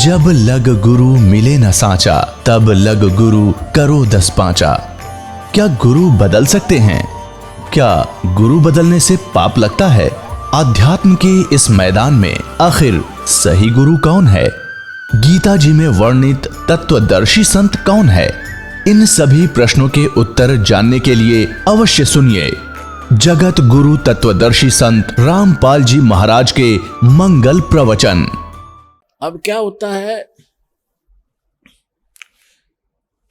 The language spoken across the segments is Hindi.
जब लग गुरु मिले न साचा, तब लग गुरु करो 10 पांचा। क्या गुरु बदल सकते हैं? क्या गुरु बदलने से पाप लगता है? अध्यात्म के इस मैदान में आखिर सही गुरु कौन है? गीता जी में वर्णित तत्वदर्शी संत कौन है? इन सभी प्रश्नों के उत्तर जानने के लिए अवश्य सुनिए जगत गुरु तत्वदर्शी संत रामपाल जी महाराज के मंगल प्रवचन। अब क्या होता है,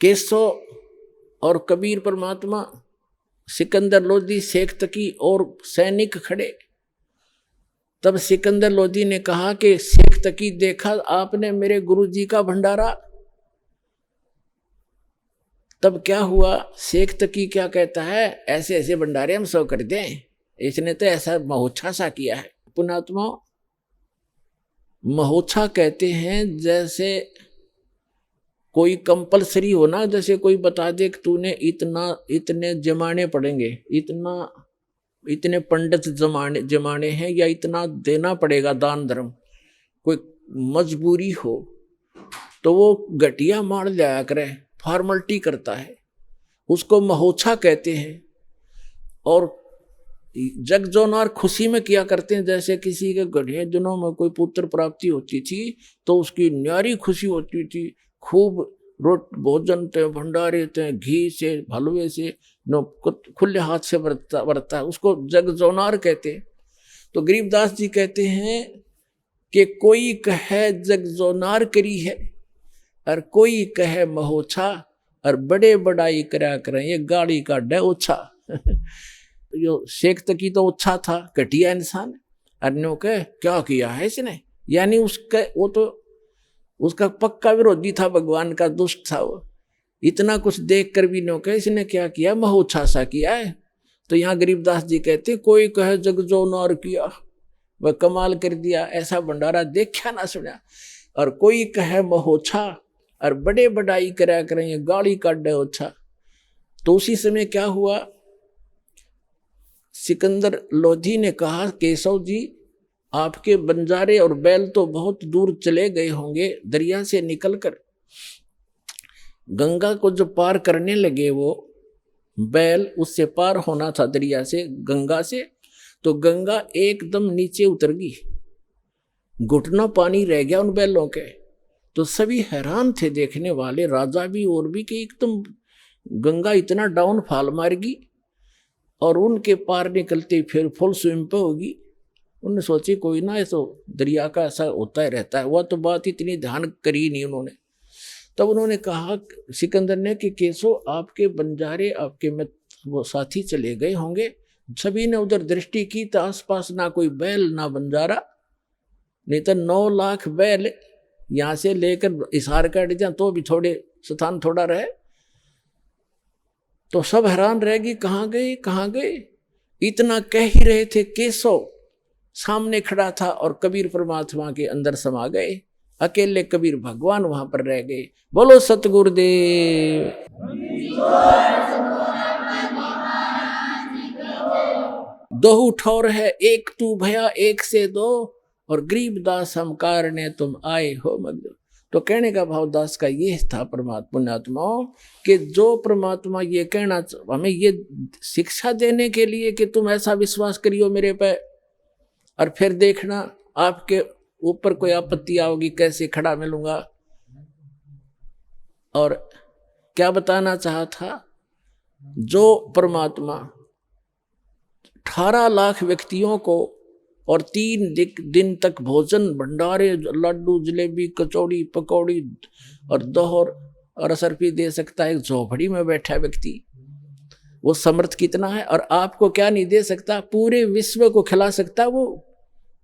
केशव और कबीर परमात्मा, सिकंदर लोधी, शेख तकी और सैनिक खड़े। तब सिकंदर लोधी ने कहा कि शेख तकी, देखा आपने मेरे गुरुजी का भंडारा। तब क्या हुआ, शेख तकी क्या कहता है, ऐसे ऐसे भंडारे हम सब कर दें, इसने तो ऐसा महोत्सा सा किया है। पुणात्मा, महोत्सा कहते हैं जैसे कोई कंपलसरी हो ना, जैसे कोई बता दे कि तूने इतने जमाने पड़ेंगे, इतने पंडित जमाने हैं, या इतना देना पड़ेगा दान धर्म, कोई मजबूरी हो तो वो घटिया मार जाया करे, फॉर्मलिटी करता है, उसको महोत्सा कहते हैं। और जग जोनार खुशी में किया करते हैं, जैसे किसी के गढ़े दिनों में कोई पुत्र प्राप्ति होती थी तो उसकी न्यारी खुशी होती थी, खूब भोजन थे, भंडारे थे, घी से, हलवे से, खुले हाथ से बरता है, उसको जग जोनार कहते हैं। तो गरीबदास जी कहते हैं कि कोई कहे जग जोनार करी है और कोई कहे महोत्सा, और बड़े बड़ाई करा करें ये गाड़ी का डे ओछा। जो शेख तकी तो अच्छा था, घटिया इंसान, अन्यों के क्या किया है इसने, यानी वो तो उसका पक्का विरोधी था, भगवान का दुष्ट था वो। इतना कुछ देख कर भी नो के इसने क्या किया, महोत्सा सा किया है। तो यहाँ गरीबदास जी कहते कोई कहे जग जो नार किया, वह कमाल कर दिया, ऐसा भंडारा देखा ना सुना। और कोई कहे महोत्सा और बड़े बड़ाई करा करें ये गाड़ी काटे ओछा। तो उसी समय क्या हुआ, सिकंदर लोधी ने कहा, केशव जी आपके बंजारे और बैल तो बहुत दूर चले गए होंगे, दरिया से निकलकर गंगा को जो पार करने लगे, वो बैल उससे पार होना था दरिया से, गंगा से, तो गंगा एकदम नीचे उतर गई, घुटना पानी रह गया उन बैलों के। तो सभी हैरान थे देखने वाले, राजा भी और भी, कि एकदम गंगा इतना डाउन फॉल मारेगी और उनके पार निकलते फिर फुल स्विम पे होगी। उन्होंने सोची कोई ना, ऐसा दरिया का ऐसा होता ही रहता है, वह तो बात इतनी ध्यान करी नहीं उन्होंने। तब उन्होंने कहा सिकंदर ने कि केशव आपके बंजारे, आपके में वो साथी चले गए होंगे। सभी ने उधर दृष्टि की तो आसपास ना कोई बैल ना बंजारा, नहीं तो 9 लाख बैल यहाँ से लेकर इशार काट जाए तो भी थोड़े स्थान थोड़ा रहे। तो सब हैरान रह गई, कहाँ गए कहाँ गए। इतना कह ही रहे थे, केशव सामने खड़ा था और कबीर परमात्मा के अंदर समा गए, अकेले कबीर भगवान वहां पर रह गए। बोलो सतगुरुदेव। दोहु ठौर है एक तू भया एक से दो, और गरीबदास हम कारणे तुम आए हो मग्न। तो कहने का भाव दास का ये था पुण्यात्माओं, कि जो परमात्मा ये कहना, हमें ये शिक्षा देने के लिए कि तुम ऐसा विश्वास करियो मेरे पे, और फिर देखना आपके ऊपर कोई आपत्ति आओगी कैसे खड़ा मिलूंगा। और क्या बताना चाहा था, जो परमात्मा 18 लाख व्यक्तियों को और 3 दिन तक भोजन, भंडारे, लड्डू, जलेबी, कचौड़ी, पकौड़ी और दोहर और असरफी दे सकता है, एक झोपड़ी में बैठा व्यक्ति, वो समर्थ कितना है। और आपको क्या नहीं दे सकता, पूरे विश्व को खिला सकता, वो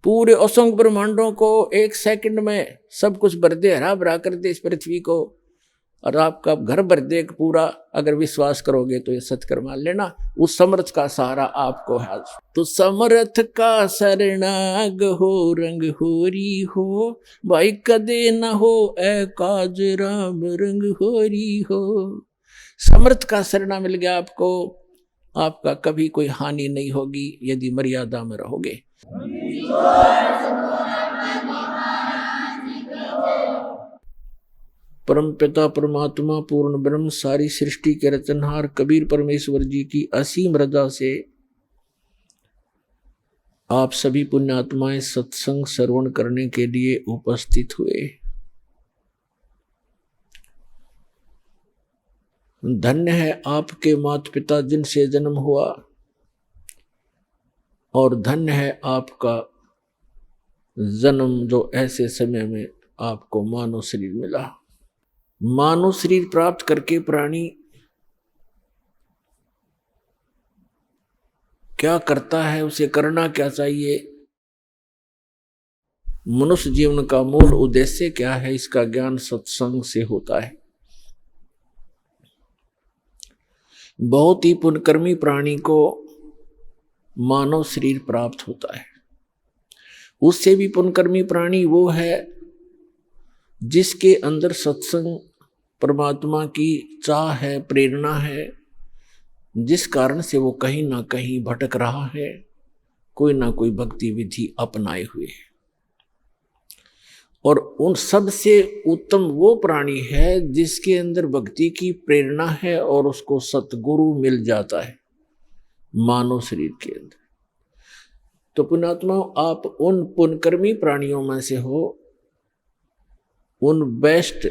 पूरे असंख्य ब्रह्मांडों को 1 सेकंड में सब कुछ भर दे, हरा भरा कर दे इस पृथ्वी को, और आपका घर भर दे पूरा। अगर विश्वास करोगे तो ये सत्कर मान लेना, उस समर्थ का सहारा आपको है। तो समर्थ का शरणाग हो, रंग होरी हो, भाई कदे न हो ए काज राम, रंग होरी हो। समर्थ का शरणा मिल गया आपको, आपका कभी कोई हानि नहीं होगी यदि मर्यादा में रहोगे। परम पिता परमात्मा पूर्ण ब्रह्म सारी सृष्टि के रचनहार कबीर परमेश्वर जी की असीम रजा से आप सभी पुण्यात्माएं सत्संग श्रवण करने के लिए उपस्थित हुए। धन्य है आपके माता पिता जिनसे जन्म हुआ, और धन्य है आपका जन्म जो ऐसे समय में आपको मानव शरीर मिला। मानव शरीर प्राप्त करके प्राणी क्या करता है, उसे करना क्या चाहिए, मनुष्य जीवन का मूल उद्देश्य क्या है, इसका ज्ञान सत्संग से होता है। बहुत ही पुण्यकर्मी प्राणी को मानव शरीर प्राप्त होता है। उससे भी पुण्यकर्मी प्राणी वो है जिसके अंदर सत्संग परमात्मा की चाह है, प्रेरणा है, जिस कारण से वो कहीं ना कहीं भटक रहा है, कोई ना कोई भक्ति विधि अपनाए हुए है। और उन सब से उत्तम वो प्राणी है जिसके अंदर भक्ति की प्रेरणा है और उसको सतगुरु मिल जाता है मानव शरीर के अंदर। तो पुण्यात्मा, आप उन पुण्यकर्मी प्राणियों में से हो। उन best,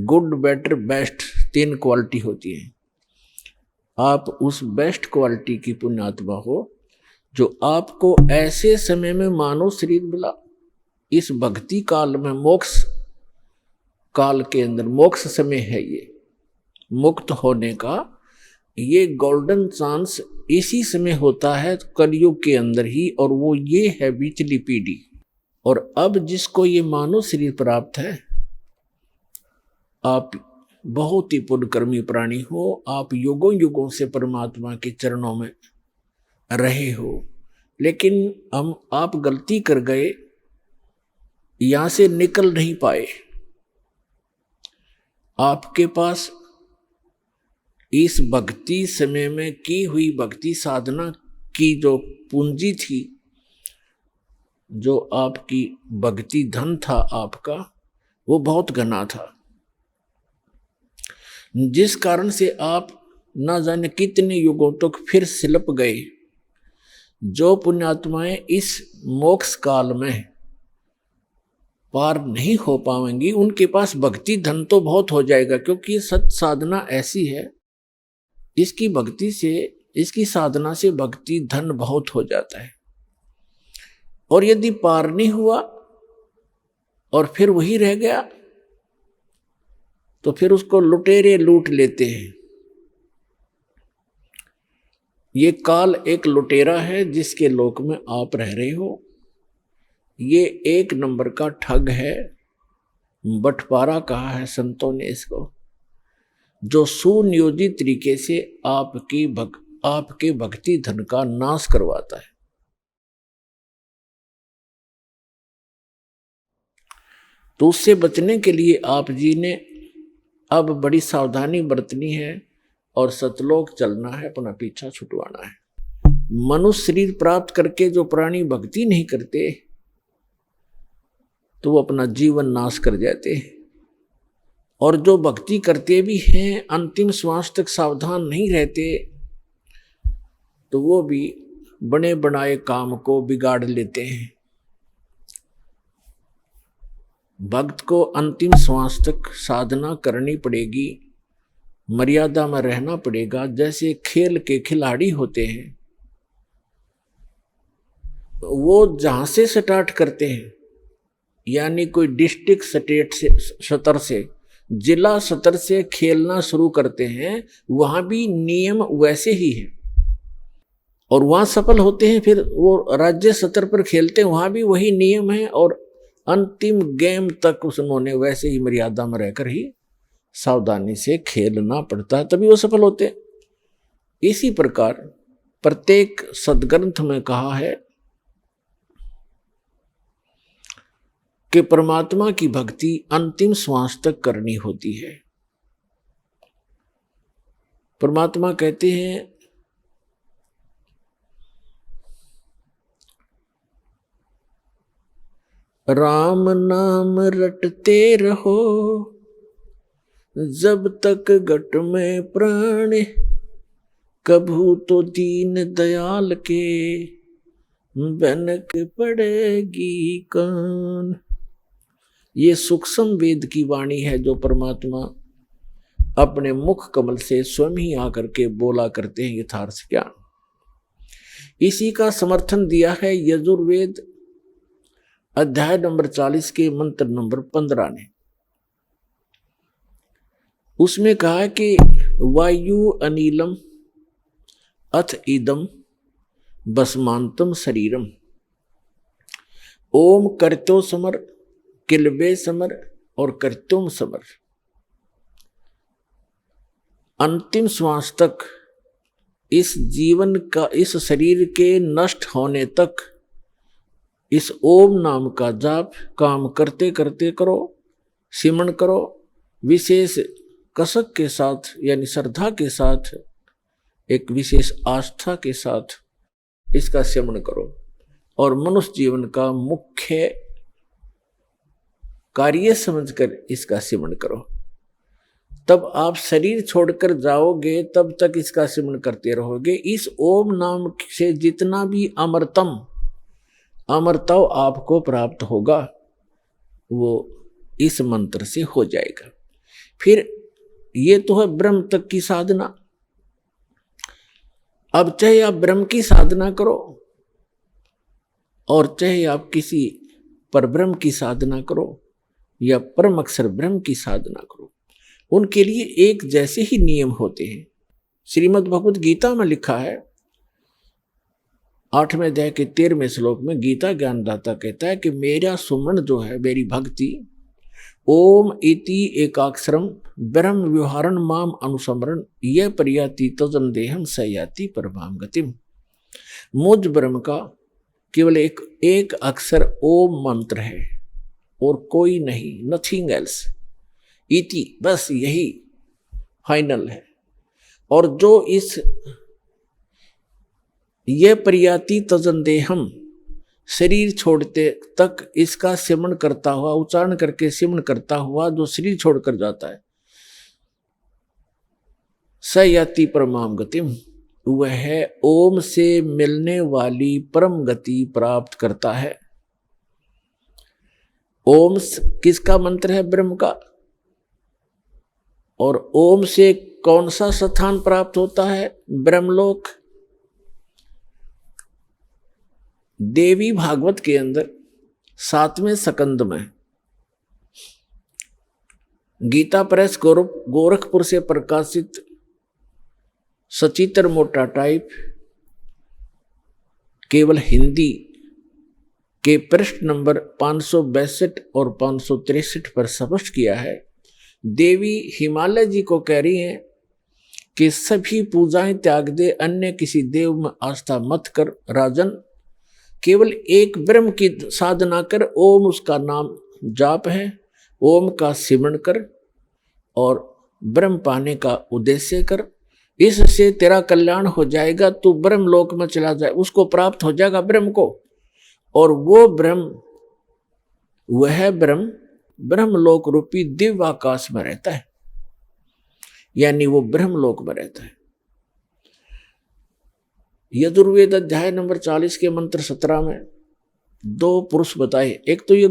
good, better, best 3 quality होती है। आप उस बेस्ट क्वालिटी की पुण्यात्मा हो जो आपको ऐसे समय में मानव शरीर मिला, इस भक्ति काल में, मोक्ष काल के अंदर, मोक्ष समय है ये, मुक्त होने का ये गोल्डन चांस इसी समय होता है कलयुग के अंदर ही, और वो ये है बीचली पीढ़ी। और अब जिसको ये मानव शरीर प्राप्त है, आप बहुत ही पुण्यकर्मी प्राणी हो। आप युगों युगों से परमात्मा के चरणों में रहे हो, लेकिन आप गलती कर गए, यहां से निकल नहीं पाए। आपके पास इस भक्ति समय में की हुई भक्ति साधना की जो पूंजी थी, जो आपकी भक्ति धन था आपका, वो बहुत घना था, जिस कारण से आप न जाने कितने युगों तक फिर सिलप गए। जो पुण्यात्माएं इस मोक्ष काल में पार नहीं हो पाएंगी, उनके पास भक्ति धन तो बहुत हो जाएगा, क्योंकि सत साधना ऐसी है, इसकी भक्ति से, इसकी साधना से भक्ति धन बहुत हो जाता है। और यदि पार नहीं हुआ और फिर वही रह गया, तो फिर उसको लुटेरे लूट लेते हैं। ये काल एक लुटेरा है जिसके लोक में आप रह रहे हो। ये 1 नंबर का ठग है, बंटवारा कहा है संतों ने इसको, जो सुनियोजित तरीके से आपके भक्ति धन का नाश करवाता है। तो उससे बचने के लिए आप जी ने अब बड़ी सावधानी बरतनी है और सतलोक चलना है, अपना पीछा छुटवाना है। मनुष्य शरीर प्राप्त करके जो प्राणी भक्ति नहीं करते, तो वो अपना जीवन नाश कर जाते हैं। और जो भक्ति करते भी हैं, अंतिम श्वास तक सावधान नहीं रहते, तो वो भी बने बनाए काम को बिगाड़ लेते हैं। भक्त को अंतिम श्वास तक साधना करनी पड़ेगी, मर्यादा में रहना पड़ेगा। जैसे खेल के खिलाड़ी होते हैं, वो जहां से स्टार्ट करते हैं, यानी कोई डिस्ट्रिक्ट स्टेट से, स्तर से, जिला स्तर से खेलना शुरू करते हैं, वहां भी नियम वैसे ही है, और वहां सफल होते हैं, फिर वो राज्य स्तर पर खेलते हैं, वहां भी वही नियम है, और अंतिम गेम तक उन्होंने वैसे ही मर्यादा में रहकर ही सावधानी से खेलना पड़ता है, तभी वो सफल होते हैं। इसी प्रकार प्रत्येक सदग्रंथ में कहा है कि परमात्मा की भक्ति अंतिम श्वास तक करनी होती है। परमात्मा कहते हैं, राम नाम रटते रहो, जब तक घट में प्राण, कभू तो दीन दयाल के, बनक पड़ेगी कान। ये सूक्ष्म वेद की वाणी है जो परमात्मा अपने मुख कमल से स्वयं ही आकर के बोला करते हैं यथार्थ ज्ञान। इसी का समर्थन दिया है यजुर्वेद अध्याय नंबर 40 के मंत्र नंबर 15 ने। उसमें कहा कि वायु अनिलम अथ इदम भस्मांतम शरीरम, ओम कर्त्यो समर, किलबे समर और कर्त्युम समर। अंतिम श्वास तक इस जीवन का, इस शरीर के नष्ट होने तक इस ओम नाम का जाप काम करते करते करो, सिमरण करो, विशेष कसक के साथ यानी श्रद्धा के साथ, एक विशेष आस्था के साथ इसका सिमरण करो और मनुष्य जीवन का मुख्य कार्य समझकर इसका सिमरण करो। तब आप शरीर छोड़कर जाओगे तब तक इसका सिमरण करते रहोगे। इस ओम नाम से जितना भी अमरत्व आपको प्राप्त होगा वो इस मंत्र से हो जाएगा। फिर ये तो है ब्रह्म तक की साधना। अब चाहे आप ब्रह्म की साधना करो और चाहे आप किसी परब्रह्म की साधना करो या परम अक्षर ब्रह्म की साधना करो, उनके लिए एक जैसे ही नियम होते हैं। श्रीमद् भगवद गीता में लिखा है 8वें अध्याय के 13वें श्लोक में गीता ज्ञानदाता कहता है कि मेरा सुमरण जो है, मेरी भक्ति, ओम इति एकाक्षरम ब्रह्म व्यवहारण माम अनुसमरण यह प्रयाति तजन देहम सयाति परमाम गतिम। मुझ ब्रह्म का केवल एक अक्षर ओम मंत्र है और कोई नहीं, नथिंग एल्स। इति बस यही फाइनल है। और जो इस ये प्रयाति तजन देहम, शरीर छोड़ते तक इसका सिमरण करता हुआ, उच्चारण करके सिमरण करता हुआ जो शरीर छोड़कर जाता है, सयाति परमाम गतिम, वह ओम से मिलने वाली परम गति प्राप्त करता है। ओम किसका मंत्र है? ब्रह्म का। और ओम से कौन सा स्थान प्राप्त होता है? ब्रह्मलोक। देवी भागवत के अंदर 7वें स्कंद में गीता प्रेस गोरखपुर से प्रकाशित सचित्र मोटा टाइप केवल हिंदी के पृष्ठ नंबर 562 और 563 पर स्पष्ट किया है। देवी हिमालय जी को कह रही हैं कि सभी पूजाएं त्याग दे, अन्य किसी देव में आस्था मत कर राजन, केवल एक ब्रह्म की साधना कर, ओम उसका नाम जाप है, ओम का सिमरण कर और ब्रह्म पाने का उद्देश्य कर, इससे तेरा कल्याण हो जाएगा, तू ब्रह्म लोक में चला जाए, उसको प्राप्त हो जाएगा ब्रह्म को। और वो ब्रह्म, वह ब्रह्म ब्रह्मलोक रूपी दिव्य आकाश में रहता है, यानी वो ब्रह्मलोक में रहता है। यजुर्वेद अध्याय नंबर 40 के मंत्र 17 में 2 पुरुष बताए। एक तो ये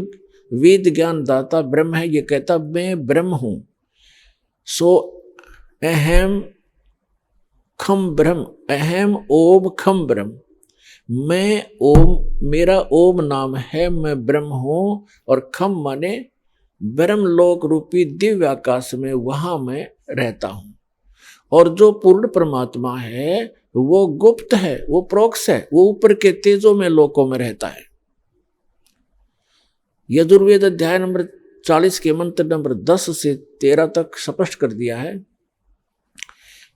वेद ज्ञान दाता ब्रह्म है, ये कहता मैं ब्रह्म हूं, सो अहम खम ब्रह्म, अहम ओम खम ब्रह्म, मैं ओम, मेरा ओम नाम है, मैं ब्रह्म हूं। और खम माने ब्रह्मलोक रूपी दिव्य आकाश में, वहां मैं रहता हूं। और जो पूर्ण परमात्मा है वो गुप्त है, वो प्रोक्ष है, वो ऊपर के तेजों में लोकों में रहता है। यजुर्वेद अध्याय नंबर 40 के मंत्र नंबर 10 से 13 तक स्पष्ट कर दिया है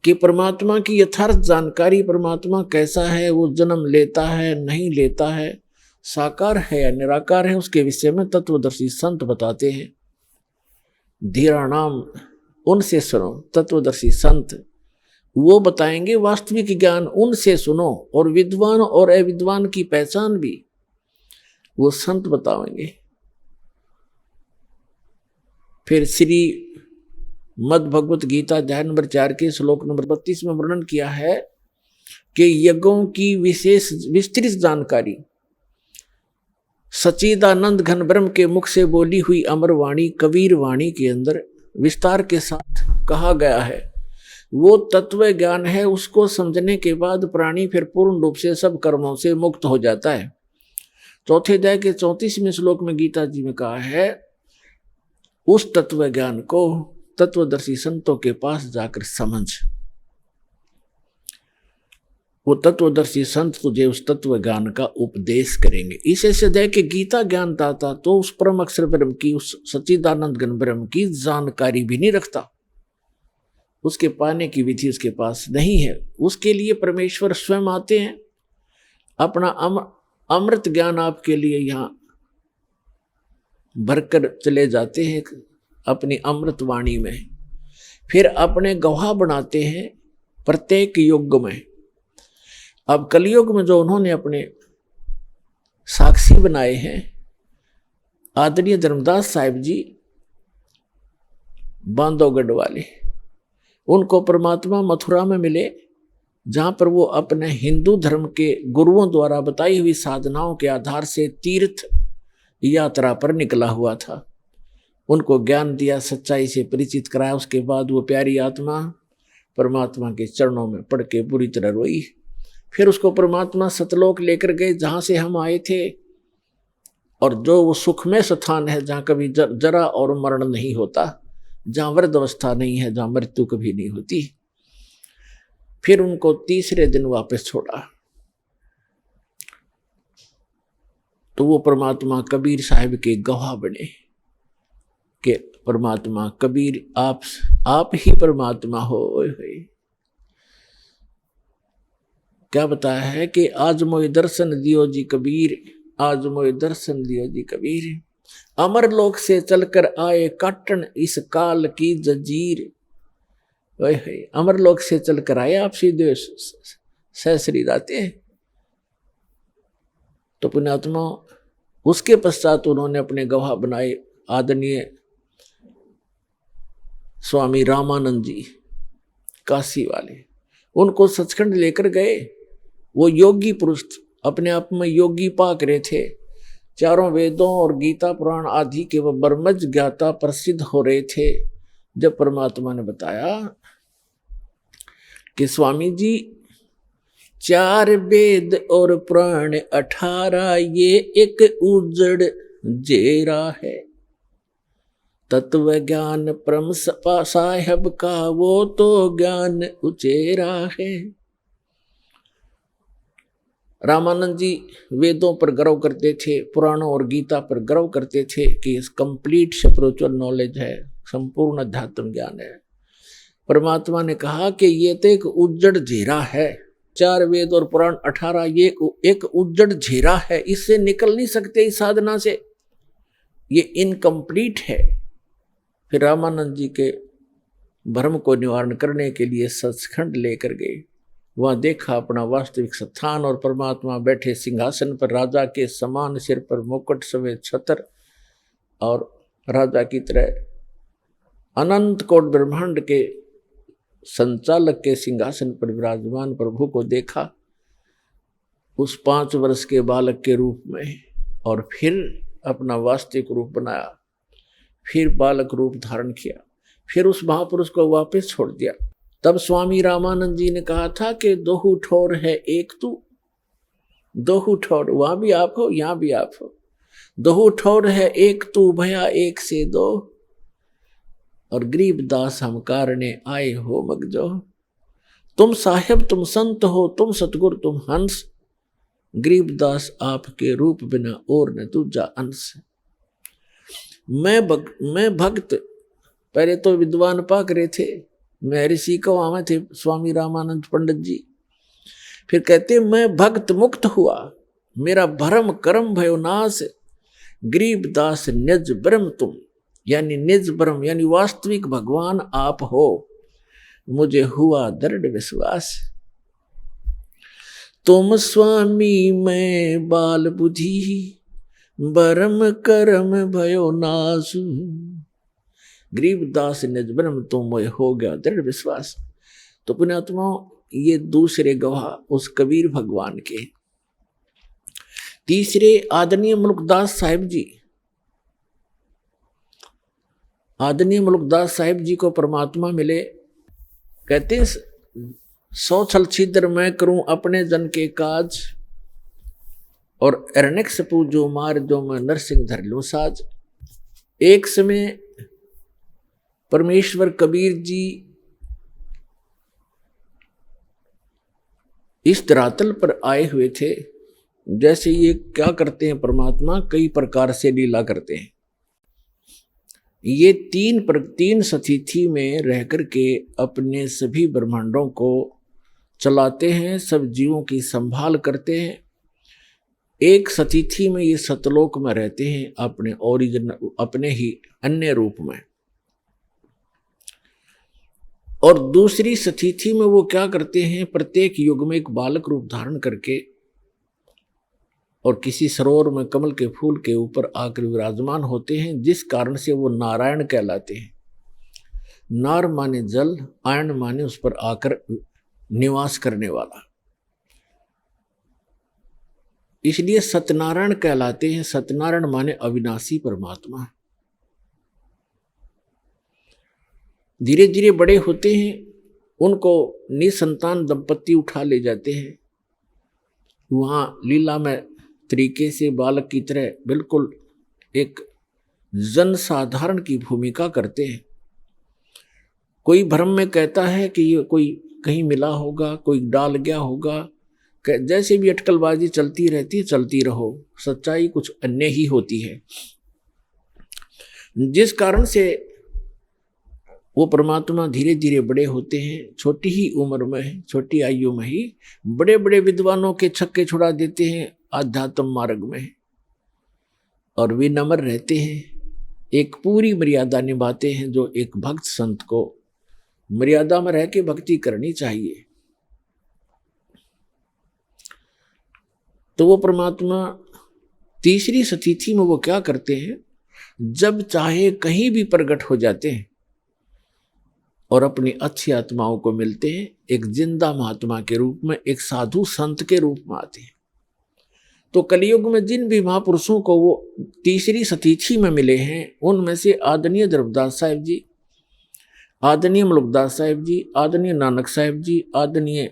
कि परमात्मा की यथार्थ जानकारी, परमात्मा कैसा है, वो जन्म लेता है नहीं लेता है, साकार है या निराकार है, उसके विषय में तत्वदर्शी संत बताते हैं। धीराणाम, उनसे सुनो, तत्वदर्शी संत वो बताएंगे वास्तविक ज्ञान, उनसे सुनो। और विद्वान और अविद्वान की पहचान भी वो संत बताएंगे। फिर श्री मद भगवत गीता अध्याय नंबर 4 के श्लोक नंबर 32 में वर्णन किया है कि यज्ञों की विशेष विस्तृत जानकारी सच्चिदानंद घन ब्रह्म के मुख से बोली हुई अमर वाणी कबीर वाणी के अंदर विस्तार के साथ कहा गया है। वो तत्व ज्ञान है, उसको समझने के बाद प्राणी फिर पूर्ण रूप से सब कर्मों से मुक्त हो जाता है। चौथे अध्याय के 34वें श्लोक में गीता जी में कहा है, उस तत्व ज्ञान को तत्वदर्शी संतों के पास जाकर समझ। वो तत्वदर्शी संत तुझे उस तत्व ज्ञान का उपदेश करेंगे। इसे सदैव के गीता ज्ञान दाता तो उस परम अक्षर ब्रह्म की, उस सच्चिदानंद घन ब्रह्म की जानकारी भी नहीं रखता, उसके पाने की विधि उसके पास नहीं है। उसके लिए परमेश्वर स्वयं आते हैं, अपना अमृत ज्ञान आपके लिए यहाँ भरकर चले जाते हैं अपनी अमृत वाणी में, फिर अपने गवाह बनाते हैं प्रत्येक युग में। अब कलयुग में जो उन्होंने अपने साक्षी बनाए हैं, आदरणीय धर्मदास साहिब जी बांधवगढ़ वाले, उनको परमात्मा मथुरा में मिले, जहाँ पर वो अपने हिंदू धर्म के गुरुओं द्वारा बताई हुई साधनाओं के आधार से तीर्थ यात्रा पर निकला हुआ था। उनको ज्ञान दिया, सच्चाई से परिचित कराया। उसके बाद वो प्यारी आत्मा परमात्मा के चरणों में पड़ के बुरी तरह रोई। फिर उसको परमात्मा सतलोक लेकर गए, जहाँ से हम आए थे, और जो वो सुखमय स्थान है जहाँ कभी जरा और मरण नहीं होता, जहाँ वृद्ध अवस्था नहीं है, जहाँ मृत्यु कभी नहीं होती। फिर उनको तीसरे दिन वापस छोड़ा तो वो परमात्मा कबीर साहिब के गवाह बने कि परमात्मा कबीर आप ही परमात्मा हो। क्या बताया है कि आज मोए दर्शन दियो जी कबीर, आज मोए दर्शन दियो जी कबीर, अमर लोक से चलकर आए काटन इस काल की जंजीर। अमर लोक से चलकर आए आप सीधे सहसरी जाते हैं। तो पुण्यात्मा उसके पश्चात उन्होंने अपने गवाह बनाए आदरणीय स्वामी रामानंद जी काशी वाले। उनको सचखंड लेकर गए। वो योगी पुरुष अपने आप में योगी पाक रहे थे, चारों वेदों और गीता पुराण आदि के वह ब्रह्मज्ञ ज्ञाता प्रसिद्ध हो रहे थे। जब परमात्मा ने बताया कि स्वामी जी 4 वेद और पुराण 18 ये एक उजड़ जेरा है, तत्व ज्ञान परम साहेब का वो तो ज्ञान उचेरा है। रामानंद जी वेदों पर गर्व करते थे, पुराणों और गीता पर गर्व करते थे कि इस कंप्लीट स्पिरिचुअल नॉलेज है, संपूर्ण अध्यात्म ज्ञान है। परमात्मा ने कहा कि ये तो एक उज्जड़ झेरा है, 4 वेद और पुराण 18 ये एक उज्जड़ झेरा है, इससे निकल नहीं सकते इस साधना से, ये इनकम्प्लीट है। फिर रामानंद जी के भ्रम को निवारण करने के लिए सचखंड लेकर गए। वहाँ देखा अपना वास्तविक स्थान और परमात्मा बैठे सिंहासन पर, राजा के समान, सिर पर मुकुट, सफेद छत्र और राजा की तरह अनंत कोट ब्रह्मांड के संचालक के सिंहासन पर विराजमान प्रभु को देखा उस 5 वर्ष के बालक के रूप में, और फिर अपना वास्तविक रूप बनाया, फिर बालक रूप धारण किया, फिर उस महापुरुष को वापस छोड़ दिया। तब स्वामी रामानंद जी ने कहा था कि 2 ठोर है एक तू, 2 ठोर, वहां भी आप हो यहां भी आप हो, 2 ठोर है एक तू भया एक से 2, और गरीबदास हम कारणे आए हो मगजो। तुम साहेब तुम संत हो, तुम सतगुरु तुम हंस, गरीबदास आपके रूप बिना और न दूजा अंश। मैं भक्त, पहले तो विद्वान पाक रहे थे, मैं ऋषि को आवे थे स्वामी रामानंद पंडित जी। फिर कहते मैं भक्त मुक्त हुआ, मेरा भरम कर्म भयो नाश, गरीबदास निज ब्रह्म तुम, यानी निज ब्रह्म यानी वास्तविक भगवान आप हो, मुझे हुआ दृढ़ विश्वास। तुम स्वामी मैं बाल बुद्धि, बरम करम भयो नासु, गरीबदास निज ब्रह्म तुम मोय हो गया दृढ़ विश्वास। तो पुण्यात्माओं, ये दूसरे गवाह उस कबीर भगवान के। तीसरे आदरणीय मुल्कदास साहिब जी। आदरणीय मुल्कदास साहिब जी को परमात्मा मिले। कहते हैं 100 छल छिद्र मैं करूं अपने जन के काज, और हिरण्यकशिपु जो मार जो मैं नरसिंह धर लूं साज। एक समय परमेश्वर कबीर जी इस धरातल पर आए हुए थे। जैसे ये क्या करते हैं, परमात्मा कई प्रकार से लीला करते हैं। ये तीन सतिथि में रह करके अपने सभी ब्रह्मांडों को चलाते हैं, सब जीवों की संभाल करते हैं। एक सतिथि में ये सतलोक में रहते हैं अपने ओरिजिनल, अपने ही अन्य रूप में, और दूसरी सतिथि में वो क्या करते हैं, प्रत्येक युग में एक बालक रूप धारण करके और किसी सरोवर में कमल के फूल के ऊपर आकर विराजमान होते हैं, जिस कारण से वो नारायण कहलाते हैं। नार माने जल, आयन माने उस पर आकर निवास करने वाला, इसलिए सत्यनारायण कहलाते हैं। सत्यनारायण माने अविनाशी परमात्मा। धीरे धीरे बड़े होते हैं, उनको निसंतान दंपत्ति उठा ले जाते हैं। वहां लीला में तरीके से बालक की तरह बिल्कुल एक जनसाधारण की भूमिका करते हैं। कोई भ्रम में कहता है कि ये कोई कहीं मिला होगा, कोई डाल गया होगा, जैसे भी अटकलबाजी चलती रहती है, चलती रहो, सच्चाई कुछ अन्य ही होती है। जिस कारण से वो परमात्मा धीरे धीरे बड़े होते हैं, छोटी ही उम्र में, छोटी आयु में ही बड़े बड़े विद्वानों के छक्के छुड़ा देते हैं आध्यात्म मार्ग में, और विनम्र रहते हैं, एक पूरी मर्यादा निभाते हैं जो एक भक्त संत को मर्यादा में रह के भक्ति करनी चाहिए। तो वो परमात्मा तीसरी सतिथि में वो क्या करते हैं, जब चाहे कहीं भी प्रकट हो जाते हैं और अपनी अच्छी आत्माओं को मिलते हैं। एक जिंदा महात्मा के रूप में, एक साधु संत के रूप में आते हैं। तो कलयुग में जिन भी महापुरुषों को वो तीसरी सतिथि में मिले हैं, उनमें से आदरणीय धर्मदास साहिब जी, आदरणीय मुल्कदास साहिब जी, आदरणीय नानक साहिब जी, आदरणीय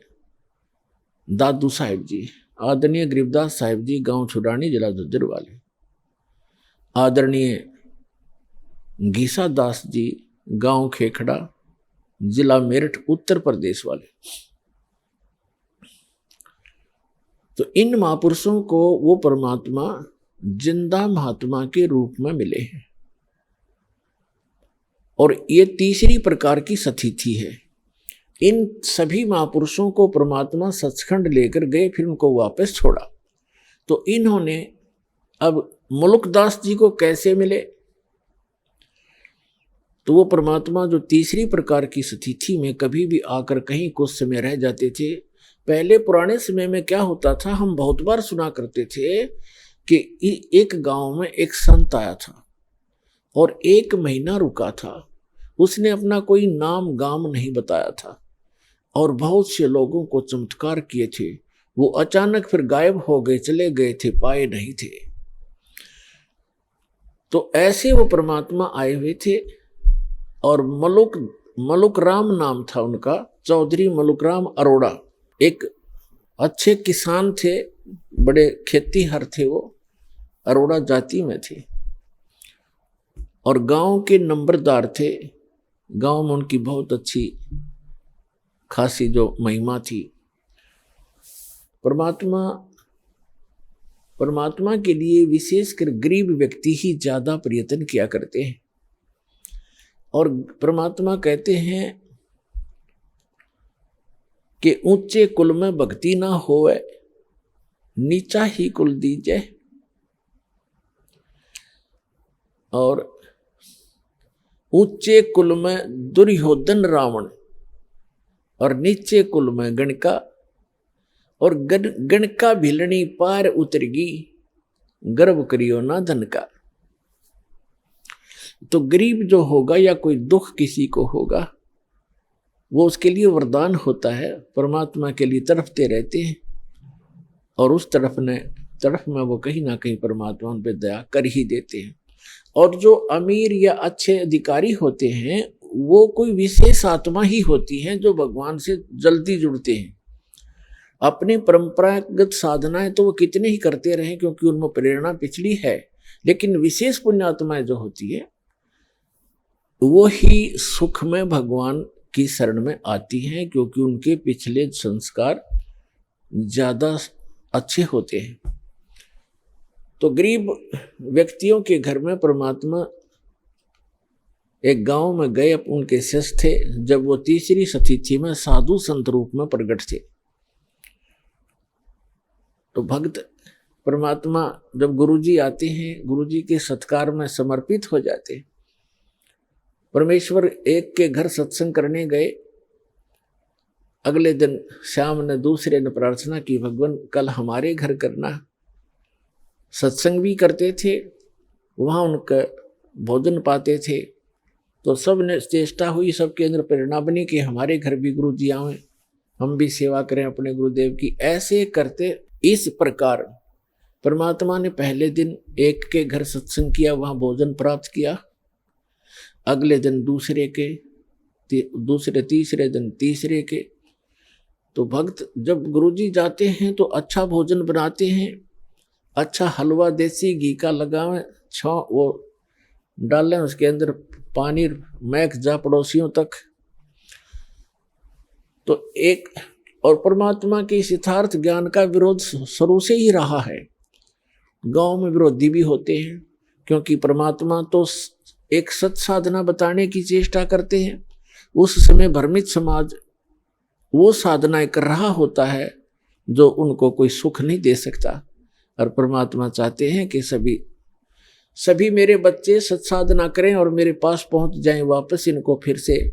दादू साहिब जी, आदरणीय गरीबदास साहिब जी, गांव छुड़ानी, जिला झज्जर वाले, आदरणीय गीसा दास जी, गांव खेखड़ा, जिला मेरठ, उत्तर प्रदेश वाले। तो इन महापुरुषों को वो परमात्मा जिंदा महात्मा के रूप में मिले हैं, और ये तीसरी प्रकार की सतिथि है। इन सभी महापुरुषों को परमात्मा सचखंड लेकर गए, फिर उनको वापस छोड़ा। तो इन्होंने अब मुल्कदास जी को कैसे मिले, तो वो परमात्मा जो तीसरी प्रकार की सतिथि में कभी भी आकर कहीं कुछ समय रह जाते थे। पहले पुराने समय में क्या होता था, हम बहुत बार सुना करते थे कि एक गांव में एक संत आया था और 1 महीना रुका था। उसने अपना कोई नाम गाम नहीं बताया था और बहुत से लोगों को चमत्कार किए थे। वो अचानक फिर गायब हो गए, चले गए थे, पाए नहीं थे। तो ऐसे वो परमात्मा आए हुए थे, और मलुक राम नाम था उनका, चौधरी मलुक राम अरोड़ा। एक अच्छे किसान थे, बड़े खेतीहर थे, वो अरोड़ा जाति में थे और गांव के नंबरदार थे। गांव में उनकी बहुत अच्छी खासी जो महिमा थी। परमात्मा के लिए विशेषकर गरीब व्यक्ति ही ज्यादा प्रयत्न किया करते हैं, और परमात्मा कहते हैं कि ऊंचे कुल में भक्ति ना होवे, नीचा ही कुल दीजे, और ऊंचे कुल में दुर्योधन रावण और नीचे कुल में गणका, और गणका भिलनी पार उतरगी, गर्व करियो ना धन का। तो गरीब जो होगा या कोई दुख किसी को होगा, वो उसके लिए वरदान होता है, परमात्मा के लिए तड़पते रहते हैं और उस तरफ में वो कहीं ना कहीं परमात्मा उन पर दया कर ही देते हैं। और जो अमीर या अच्छे अधिकारी होते हैं वो कोई विशेष आत्मा ही होती हैं जो भगवान से जल्दी जुड़ते हैं। अपनी परंपरागत साधनाएं तो वो कितने ही करते रहे क्योंकि उनमें प्रेरणा पिछली है, लेकिन विशेष पुण्यात्माएं जो होती है वो ही सुख में भगवान की शरण में आती हैं क्योंकि उनके पिछले संस्कार ज्यादा अच्छे होते हैं। तो गरीब व्यक्तियों के घर में परमात्मा एक गांव में गए, उनके शिष्य थे। जब वो तीसरी तिथि में साधु संत रूप में प्रकट थे तो भक्त परमात्मा जब गुरुजी आते हैं, गुरुजी के सत्कार में समर्पित हो जाते हैं। परमेश्वर एक के घर सत्संग करने गए। अगले दिन श्याम ने दूसरे ने प्रार्थना की, भगवान कल हमारे घर करना। सत्संग भी करते थे, वहाँ उनका भोजन पाते थे। तो सब ने चेष्टा हुई, सबके अंदर प्रेरणा बनी कि हमारे घर भी गुरु जी आए, हम भी सेवा करें अपने गुरुदेव की। ऐसे करते इस प्रकार परमात्मा ने पहले दिन एक के घर सत्संग किया, वहाँ भोजन प्राप्त किया। अगले दिन दूसरे तीसरे दिन तीसरे के। तो भक्त जब गुरुजी जाते हैं तो अच्छा भोजन बनाते हैं, अच्छा हलवा देसी घी का लगावें, वो डालें, उसके अंदर पानी महक जा पड़ोसियों तक। तो एक और परमात्मा के इस यथार्थ ज्ञान का विरोध शुरू से ही रहा है। गांव में विरोधी भी होते हैं क्योंकि परमात्मा तो एक सत साधना बताने की चेष्टा करते हैं। उस समय भ्रमित समाज वो साधनाएं कर रहा होता है जो उनको कोई सुख नहीं दे सकता, और परमात्मा चाहते हैं कि सभी मेरे बच्चे सत्साधना करें और मेरे पास पहुंच जाएं वापस, इनको फिर से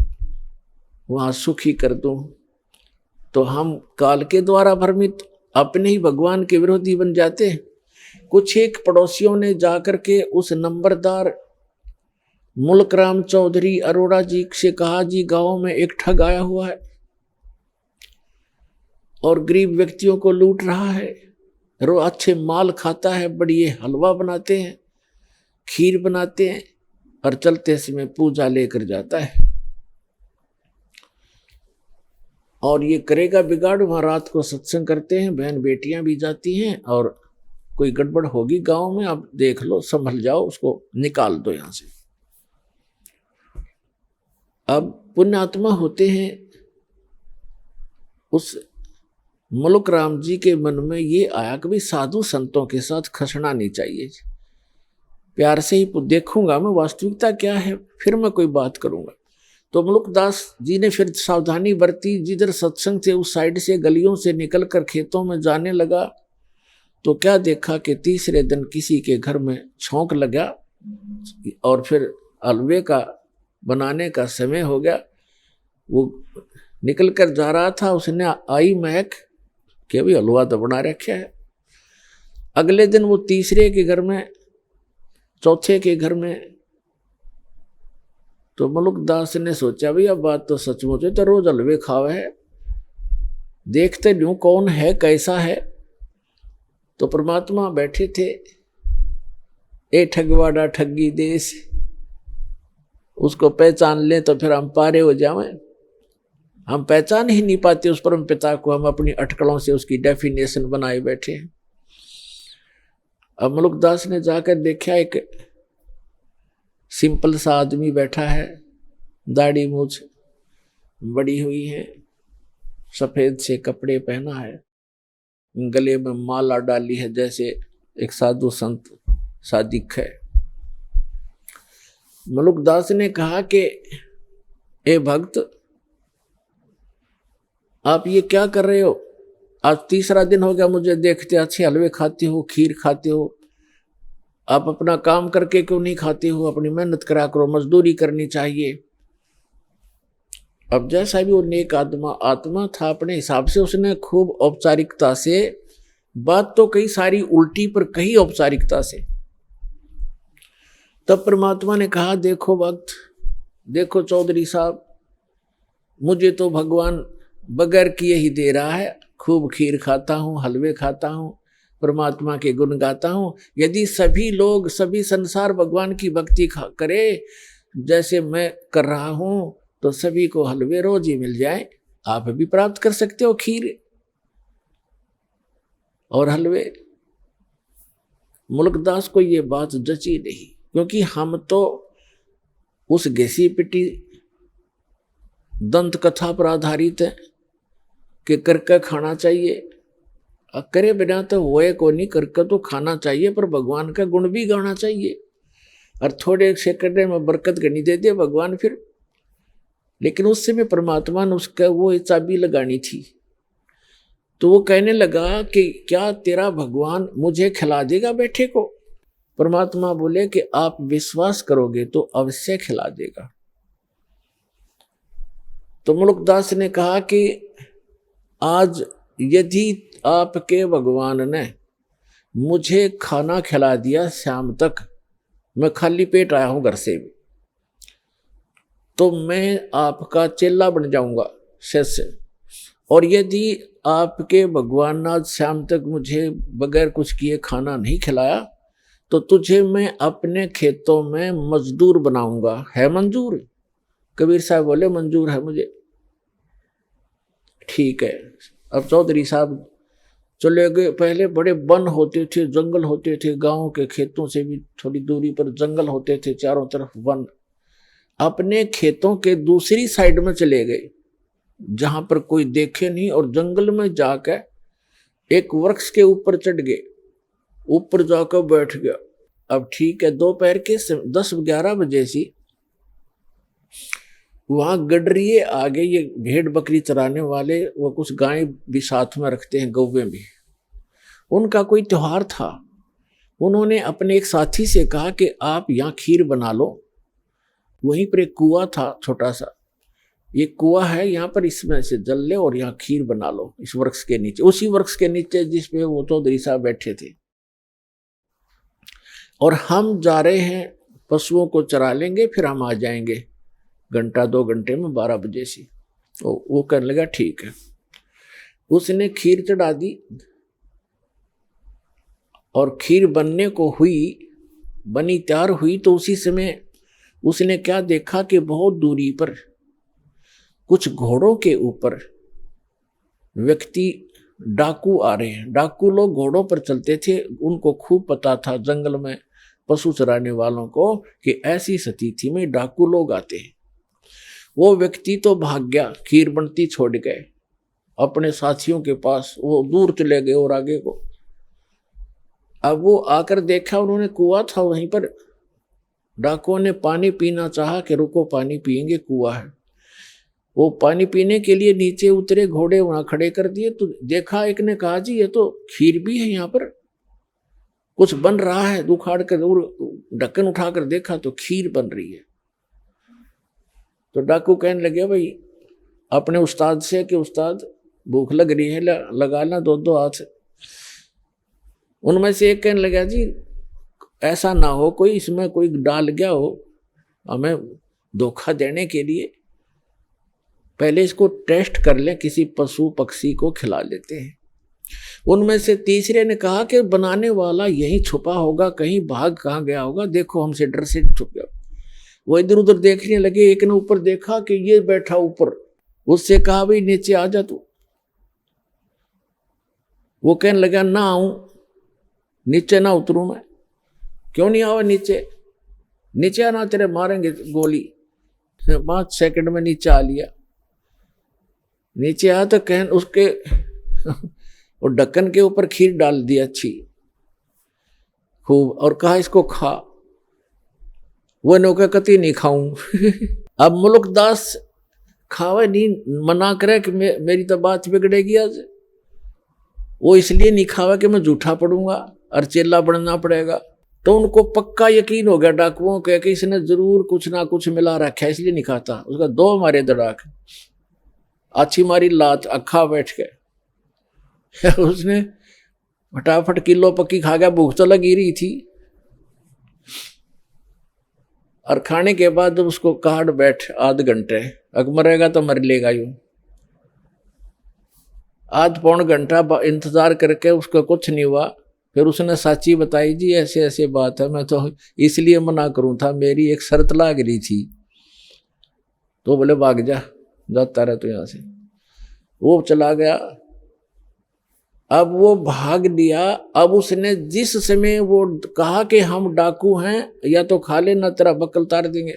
वहां सुखी कर दूं। तो हम काल के द्वारा भ्रमित अपने ही भगवान के विरोधी बन जाते हैं। कुछ एक पड़ोसियों ने जाकर के उस नंबरदार मुल्क राम चौधरी अरोड़ा जी से कहा, जी गांव में एक ठग आया हुआ है और गरीब व्यक्तियों को लूट रहा है, अच्छे माल खाता है, बढ़िया हलवा बनाते हैं, खीर बनाते हैं और चलते समय पूजा लेकर जाता है और ये करेगा बिगाड़। वहां रात को सत्संग करते हैं, बहन बेटियां भी जाती हैं और कोई गड़बड़ होगी गांव में, अब देख लो, संभल जाओ, उसको निकाल दो यहां से। अब पुण्यात्मा होते हैं, उस मुल्क राम जी के मन में ये आया कि भाई साधु संतों के साथ खसना नहीं चाहिए, प्यार से ही देखूंगा मैं वास्तविकता क्या है, फिर मैं कोई बात करूंगा। तो मुल्कदास जी ने फिर सावधानी बरती, जिधर सत्संग थे उस साइड से गलियों से निकलकर खेतों में जाने लगा। तो क्या देखा कि तीसरे दिन किसी के घर में छौंक लगा और फिर हलवे का बनाने का समय हो गया। वो निकल कर जा रहा था, उसने आई महक कि भाई हलवा तो बना रखा है। अगले दिन वो तीसरे के घर में, चौथे के घर में, तो मुल्कदास ने सोचा भाई अब बात तो सचमुच है, तो रोज हलवे खावे है, देखते न्यू कौन है कैसा है। तो परमात्मा बैठे थे, ए ठगवाड़ा ठगी देश, उसको पहचान ले तो फिर हम पारे हो जाएं। हम पहचान ही नहीं पाते उस परम पिता को, हम अपनी अटकलों से उसकी डेफिनेशन बनाए बैठे हैं। अब मुल्कदास ने जाकर देखा, एक सिंपल सा आदमी बैठा है, दाढ़ी मूछ बड़ी हुई है, सफेद से कपड़े पहना है, गले में माला डाली है, जैसे एक साधु संत सा दिख है। मुल्कदास ने कहा कि ए भक्त, आप ये क्या कर रहे हो? आज तीसरा दिन हो गया मुझे देखते, अच्छे हलवे खाते हो, खीर खाते हो, आप अपना काम करके क्यों नहीं खाते हो? अपनी मेहनत करा करो, मजदूरी करनी चाहिए। अब जैसा भी वो नेक आत्मा था, अपने हिसाब से उसने खूब औपचारिकता से बात तो कई सारी उल्टी पर कही औपचारिकता से। तब परमात्मा ने कहा, देखो भक्त, देखो चौधरी साहब, मुझे तो भगवान बगैर किए ही दे रहा है। खूब खीर खाता हूँ, हलवे खाता हूँ, परमात्मा के गुण गाता हूँ। यदि सभी लोग, सभी संसार भगवान की भक्ति करे जैसे मैं कर रहा हूँ, तो सभी को हलवे रोज ही मिल जाए। आप भी प्राप्त कर सकते हो खीर और हलवे। मुल्कदास को ये बात जची नहीं, क्योंकि हम तो उस घिसी पिटी दंत कथा पर आधारित है कि करके खाना चाहिए। करे बिना तो होए को नहीं, करके तो खाना चाहिए, पर भगवान का गुण भी गाना चाहिए। और थोड़े सेकंड में बरकत गनी दे दे भगवान फिर। लेकिन उस समय परमात्मा ने उसका वो चाबी लगानी थी। तो वो कहने लगा कि क्या तेरा भगवान मुझे खिला देगा बैठे को? परमात्मा बोले कि आप विश्वास करोगे तो अवश्य खिला देगा। तो मुल्कदास ने कहा कि आज यदि आपके भगवान ने मुझे खाना खिला दिया शाम तक, मैं खाली पेट आया हूं घर से भी, तो मैं आपका चेला बन जाऊंगा शिष्य। और यदि आपके भगवान ने आज शाम तक मुझे बगैर कुछ किए खाना नहीं खिलाया, तो तुझे मैं अपने खेतों में मजदूर बनाऊंगा। है मंजूर? कबीर साहब बोले मंजूर है मुझे। ठीक है। अब चौधरी साहब चले गए। पहले बड़े वन होते थे, जंगल होते थे, गांव के खेतों से भी थोड़ी दूरी पर जंगल होते थे, चारों तरफ वन। अपने खेतों के दूसरी साइड में चले गए जहां पर कोई देखे नहीं, और जंगल में जाकर एक वृक्ष के ऊपर चढ़ गए, ऊपर जाकर बैठ गया। अब ठीक है, दोपहर के 10-11 बजे सी वहां गडरिए आगे, ये भेड़ बकरी चराने वाले, वो कुछ गाय भी साथ में रखते हैं, गौवें भी। उनका कोई त्योहार था। उन्होंने अपने एक साथी से कहा कि आप यहाँ खीर बना लो। वहीं पर एक कुआं था छोटा सा, ये कुआं है यहाँ पर, इसमें से जल ले और यहाँ खीर बना लो इस वृक्ष के नीचे, उसी वृक्ष के नीचे जिसपे वो चौधरी साहब बैठे थे। और हम जा रहे हैं, पशुओं को चरा लेंगे, फिर हम आ जाएंगे 1-2 घंटे में, 12 बजे से। तो वो कहने लगा ठीक है। उसने खीर चढ़ा दी और खीर बनने को हुई, बनी तैयार हुई, तो उसी समय उसने क्या देखा कि बहुत दूरी पर कुछ घोड़ों के ऊपर व्यक्ति डाकू आ रहे हैं। डाकू लोग घोड़ों पर चलते थे, उनको खूब पता था जंगल में पशु चराने वालों को कि ऐसी स्थिति में डाकू लोग आते हैं। वो व्यक्ति तो भाग गया, खीर बनती छोड़ गए अपने साथियों के पास, वो दूर चले गए और आगे को। अब वो आकर देखा, उन्होंने कुआं था वहीं पर, डाकुओं ने पानी पीना चाहा कि रुको पानी पिएंगे, कुआं है। वो पानी पीने के लिए नीचे उतरे, घोड़े वहां खड़े कर दिए। तो देखा, एक ने कहा जी ये तो खीर भी है, यहाँ पर कुछ बन रहा है। उखाड़ कर ढक्कन उठाकर देखा तो खीर बन रही है। तो डाकू कहने लगे भाई अपने उस्ताद से कि उस्ताद भूख लग रही है, लगा ला 2-2 हाथ। उनमें से एक कहने लगा जी ऐसा ना हो कोई इसमें कोई डाल गया हो हमें धोखा देने के लिए, पहले इसको टेस्ट कर लें, किसी पशु पक्षी को खिला लेते हैं। उनमें से तीसरे ने कहा कि बनाने वाला यहीं छुपा होगा, कहीं भाग कहाँ गया होगा, देखो हमसे डर से छुप गया। वो इधर उधर देखने लगे। एक ने ऊपर देखा कि ये बैठा ऊपर, उससे कहा भाई नीचे आ जा तू। वो कहने लगा ना आऊं, नीचे ना उतरूं मैं। क्यों नहीं आवा नीचे? नीचे आना तेरे मारेंगे गोली। 5 सेकंड में नीचे आ लिया। नीचे आया तो कहन उसके और ढक्कन के ऊपर खीर डाल दी अच्छी खूब, और कहा इसको खा। वो नौका कति नहीं खाऊं। अब मुल्कदास खावे नहीं, मना करे कि मेरी तो बात बिगड़ेगी आज। वो इसलिए नहीं खावा कि मैं झूठा पड़ूंगा और चेला बनना पड़ेगा। तो उनको पक्का यकीन हो गया डाकुओं के कि इसने जरूर कुछ ना कुछ मिला रखा है, इसलिए नहीं खाता। उसका 2 मारे दड़ाक, अच्छी मारी लात, अखा बैठ के उसने फटाफट किलो पक्की खा गया। भूख तो लगी रही थी। और खाने के बाद जब उसको काट बैठ आध घंटे, अगर मरेगा तो मर लेगा यूं। आध पौन घंटा इंतजार करके उसका कुछ नहीं हुआ। फिर उसने साची बताई, जी ऐसे ऐसे बात है, मैं तो इसलिए मना करूं था, मेरी एक शर्त लाग रही थी। तो बोले भाग जा, जाता रहे तो यहां से। वो चला गया। अब वो भाग लिया। अब उसने जिस समय वो कहा कि हम डाकू हैं, या तो खा लेना तेरा बकल तार देंगे,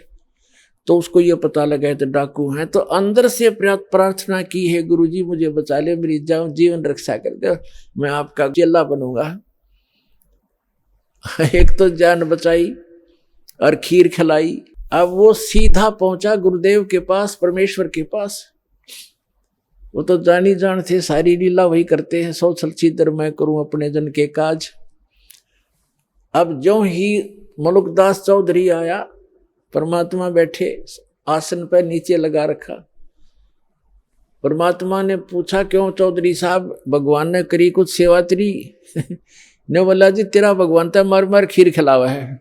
तो उसको ये पता लगा तो डाकू हैं, तो अंदर से प्रार्थना की है, गुरुजी मुझे बचा ले, मेरी जीवन रक्षा कर दे, मैं आपका चेला बनूंगा। एक तो जान बचाई और खीर खिलाई। अब वो सीधा पहुंचा गुरुदेव के पास, परमेश्वर के पास। वो तो जानी जान थे, सारी लीला वही करते हैं, सौ छलछीदर मैं करूं अपने जन के काज। अब जो ही मलुकदास चौधरी आया, परमात्मा बैठे आसन पर नीचे लगा रखा। परमात्मा ने पूछा, क्यों चौधरी साहब, भगवान ने करी कुछ सेवा तेरी? ने बोला, जी तेरा भगवान तो मार मार खीर खिलावा है।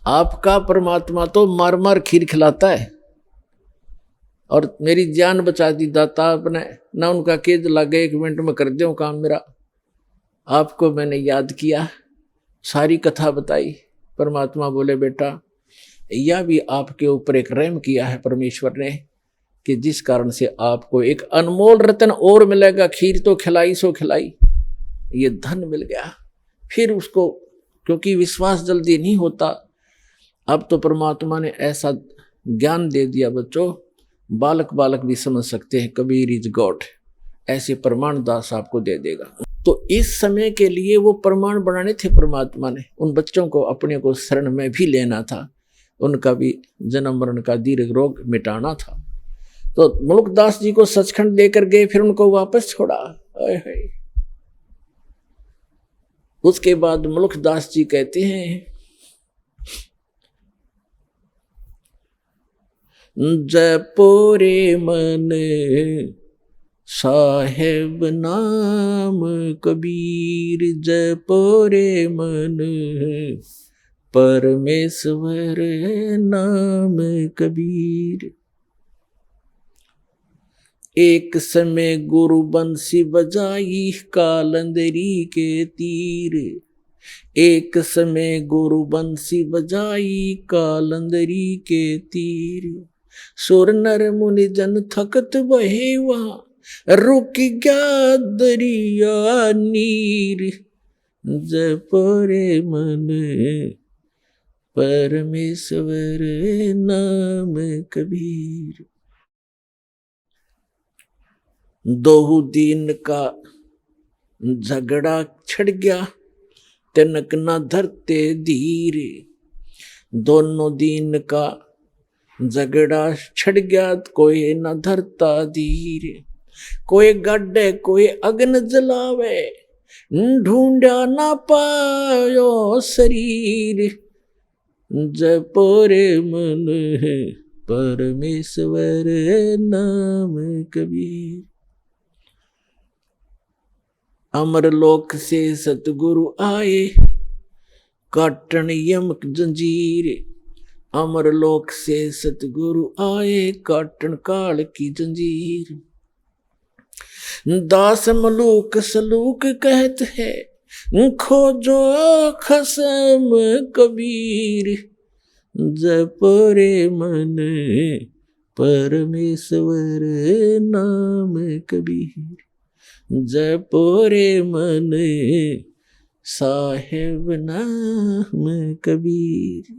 आपका परमात्मा तो मार मार खीर खिलाता है, और मेरी जान बचा दी दाता आपने ना। उनका केज लगे, 1 मिनट में कर दो काम मेरा। आपको मैंने याद किया, सारी कथा बताई। परमात्मा बोले, बेटा यह भी आपके ऊपर एक रहम किया है परमेश्वर ने, कि जिस कारण से आपको एक अनमोल रतन और मिलेगा। खीर तो खिलाई सो खिलाई, ये धन मिल गया। फिर उसको, क्योंकि विश्वास जल्दी नहीं होता, अब तो परमात्मा ने ऐसा ज्ञान दे दिया बच्चों, बालक बालक भी समझ सकते हैं, कबीर इज गॉड, ऐसे प्रमाण दास आपको दे देगा। तो इस समय के लिए वो प्रमाण बनाने थे परमात्मा ने। उन बच्चों को अपने को शरण में भी लेना था, उनका भी जन्म मरण का दीर्घ रोग मिटाना था। तो मुल्कदास जी को सचखंड लेकर गए, फिर उनको वापस छोड़ा। उसके बाद मुल्कदास जी कहते हैं, जपो रे मन साहेब नाम कबीर, जपो रे मन परमेश्वर नाम कबीर। एक समय गुरु बंसी बजाई कालंदरी के तीर, एक समय गुरु बंसी बजाई कालंदरी के तीर। सुर नर मुनि जन थकत बहे वहां, रुक गया दरिया नीर। जपो रे मन परमेश्वर नाम कबीर। 2 दिन का झगड़ा छिड़ गया, तिनक न धरते धीरे। दोनों दिन का झगड़ा छिड़ गया, कोई न धरता धीरे। कोई गड्ढे कोई अग्न जलावे, ढूंढा ना पायो शरीर। जपो रे मन परमेश्वर नाम कबीर। अमरलोक से सतगुरु आए, काटन यमक जंजीर। अमरलोक से सतगुरु आए, काटन काल की जंजीर। दास मलूक सलूक कहत है, खोजो खसम कबीर। जपो रे मन परमेश्वर नाम कबीर। जपो रे मन साहेब नाम कबीर।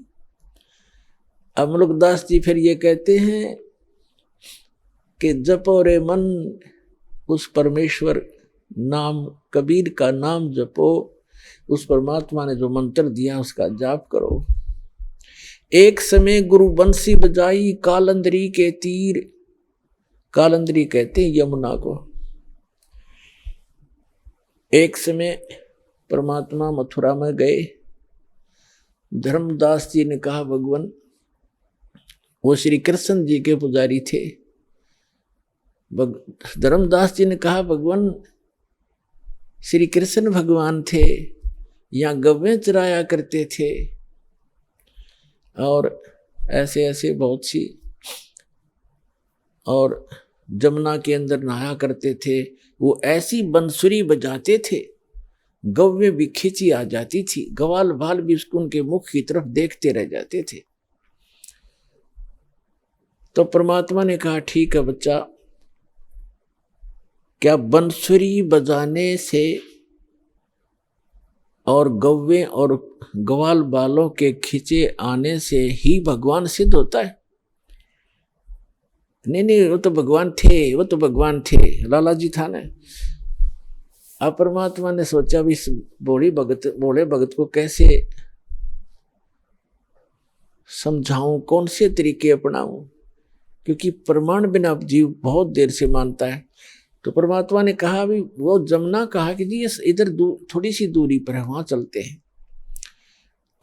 अब मुल्कदास जी फिर ये कहते हैं कि जपो रे मन, उस परमेश्वर नाम कबीर का नाम जपो, उस परमात्मा ने जो मंत्र दिया उसका जाप करो। एक समय गुरु बंसी बजाई कालंदरी के तीर। कालंदरी कहते हैं यमुना को। एक समय परमात्मा मथुरा में गए। धर्मदास जी ने कहा, भगवान, वो श्री कृष्ण जी के पुजारी थे। धर्मदास जी ने कहा, भगवान श्री कृष्ण भगवान थे, यहाँ गव्वें चराया करते थे, और ऐसे ऐसे बहुत सी, और जमुना के अंदर नहाया करते थे। वो ऐसी बंसुरी बजाते थे, गव्वे भी खींची आ जाती थी, ग्वाल बाल भी उसको उनके मुख की तरफ देखते रह जाते थे। तो परमात्मा ने कहा ठीक है बच्चा, क्या बंसुरी बजाने से और गव्वे और ग्वाल बालों के खींचे आने से ही भगवान सिद्ध होता है? नहीं नहीं, वो तो भगवान थे, वो तो भगवान थे, लाला जी था ना। अब परमात्मा ने सोचा भी इस बोले भगत को कैसे समझाऊं, कौन से तरीके अपनाऊं, क्योंकि प्रमाण बिना जीव बहुत देर से मानता है। तो परमात्मा ने कहा भी, वो जमुना कहा कि जी इधर थोड़ी सी दूरी पर है, वहां चलते हैं।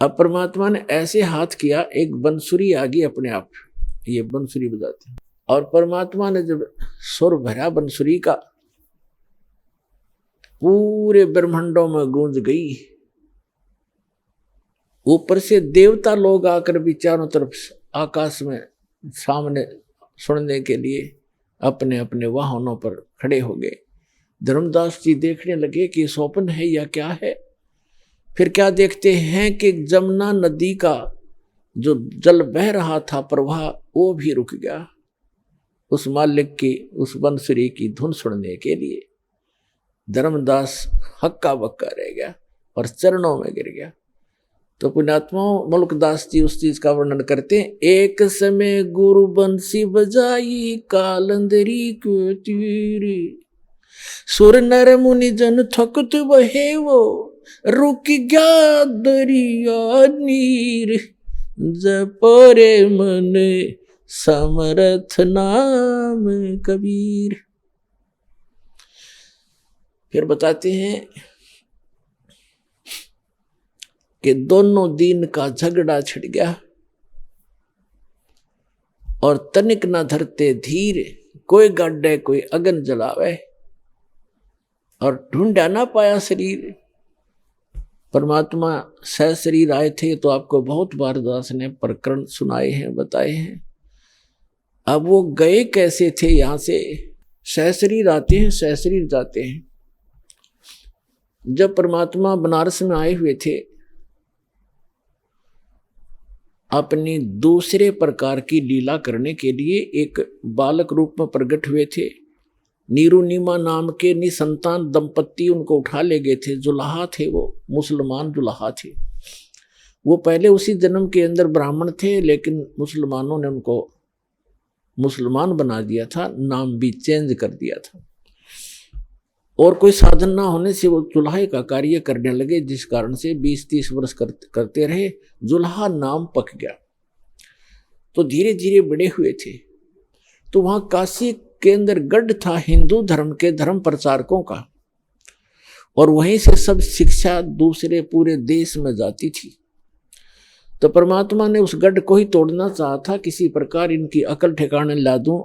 अब परमात्मा ने ऐसे हाथ किया, एक बंसुरी आ गई अपने आप, ये बंसुरी बजाते हैं। और परमात्मा ने जब सुर भरा बंसुरी का, पूरे ब्रह्मांडों में गूंज गई। ऊपर से देवता लोग आकर भी चारों तरफ आकाश में सामने सुनने के लिए अपने अपने वाहनों पर खड़े हो गए। धर्मदास जी देखने लगे कि स्वप्न है या क्या है। फिर क्या देखते हैं कि जमुना नदी का जो जल बह रहा था प्रवाह, वो भी रुक गया उस मालिक की उस बंसुरी की धुन सुनने के लिए। धर्मदास हक्का बक्का रह गया और चरणों में गिर गया। तो पुण्यात्मा मुल्कदास जी उस चीज का वर्णन करते हैं। एक समय गुरु बंसी बजाई कालंदरी को तीरी, सुर नर मुनि जन थकत बहे वो, रुक गया दरिया नीर, जपरे मन समरथ नाम कबीर। फिर बताते हैं कि दोनों दिन का झगड़ा छिड़ गया और तनिक न धरते धीर, कोई गाड्डे कोई अगन जलावे, और ढूंढा ना पाया शरीर। परमात्मा सह शरीर आए थे, तो आपको बहुत बार दास ने प्रकरण सुनाए हैं, बताए हैं। अब वो गए कैसे थे यहां से? सह शरीर आते हैं, सह शरीर जाते हैं। जब परमात्मा बनारस में आए हुए थे, अपनी दूसरे प्रकार की लीला करने के लिए एक बालक रूप में प्रकट हुए थे। नीरू नीमा नाम के निसंतान दंपत्ति उनको उठा ले गए थे। जुलाहा थे, वो मुसलमान जुलाहा थे। वो पहले उसी जन्म के अंदर ब्राह्मण थे, लेकिन मुसलमानों ने उनको मुसलमान बना दिया था, नाम भी चेंज कर दिया था। और कोई साधन ना होने से वो जुल्हा का कार्य करने लगे, जिस कारण से 20-30 वर्ष करते रहे। जुल्हा नाम पक गया, तो धीरे धीरे बड़े हुए थे। तो वहां काशी के अंदर गढ़ था हिंदू धर्म के धर्म प्रचारकों का, और वहीं से सब शिक्षा दूसरे पूरे देश में जाती थी। तो परमात्मा ने उस गढ़ को ही तोड़ना चाहा था, किसी प्रकार इनकी अकल ठिकाने ला दूं,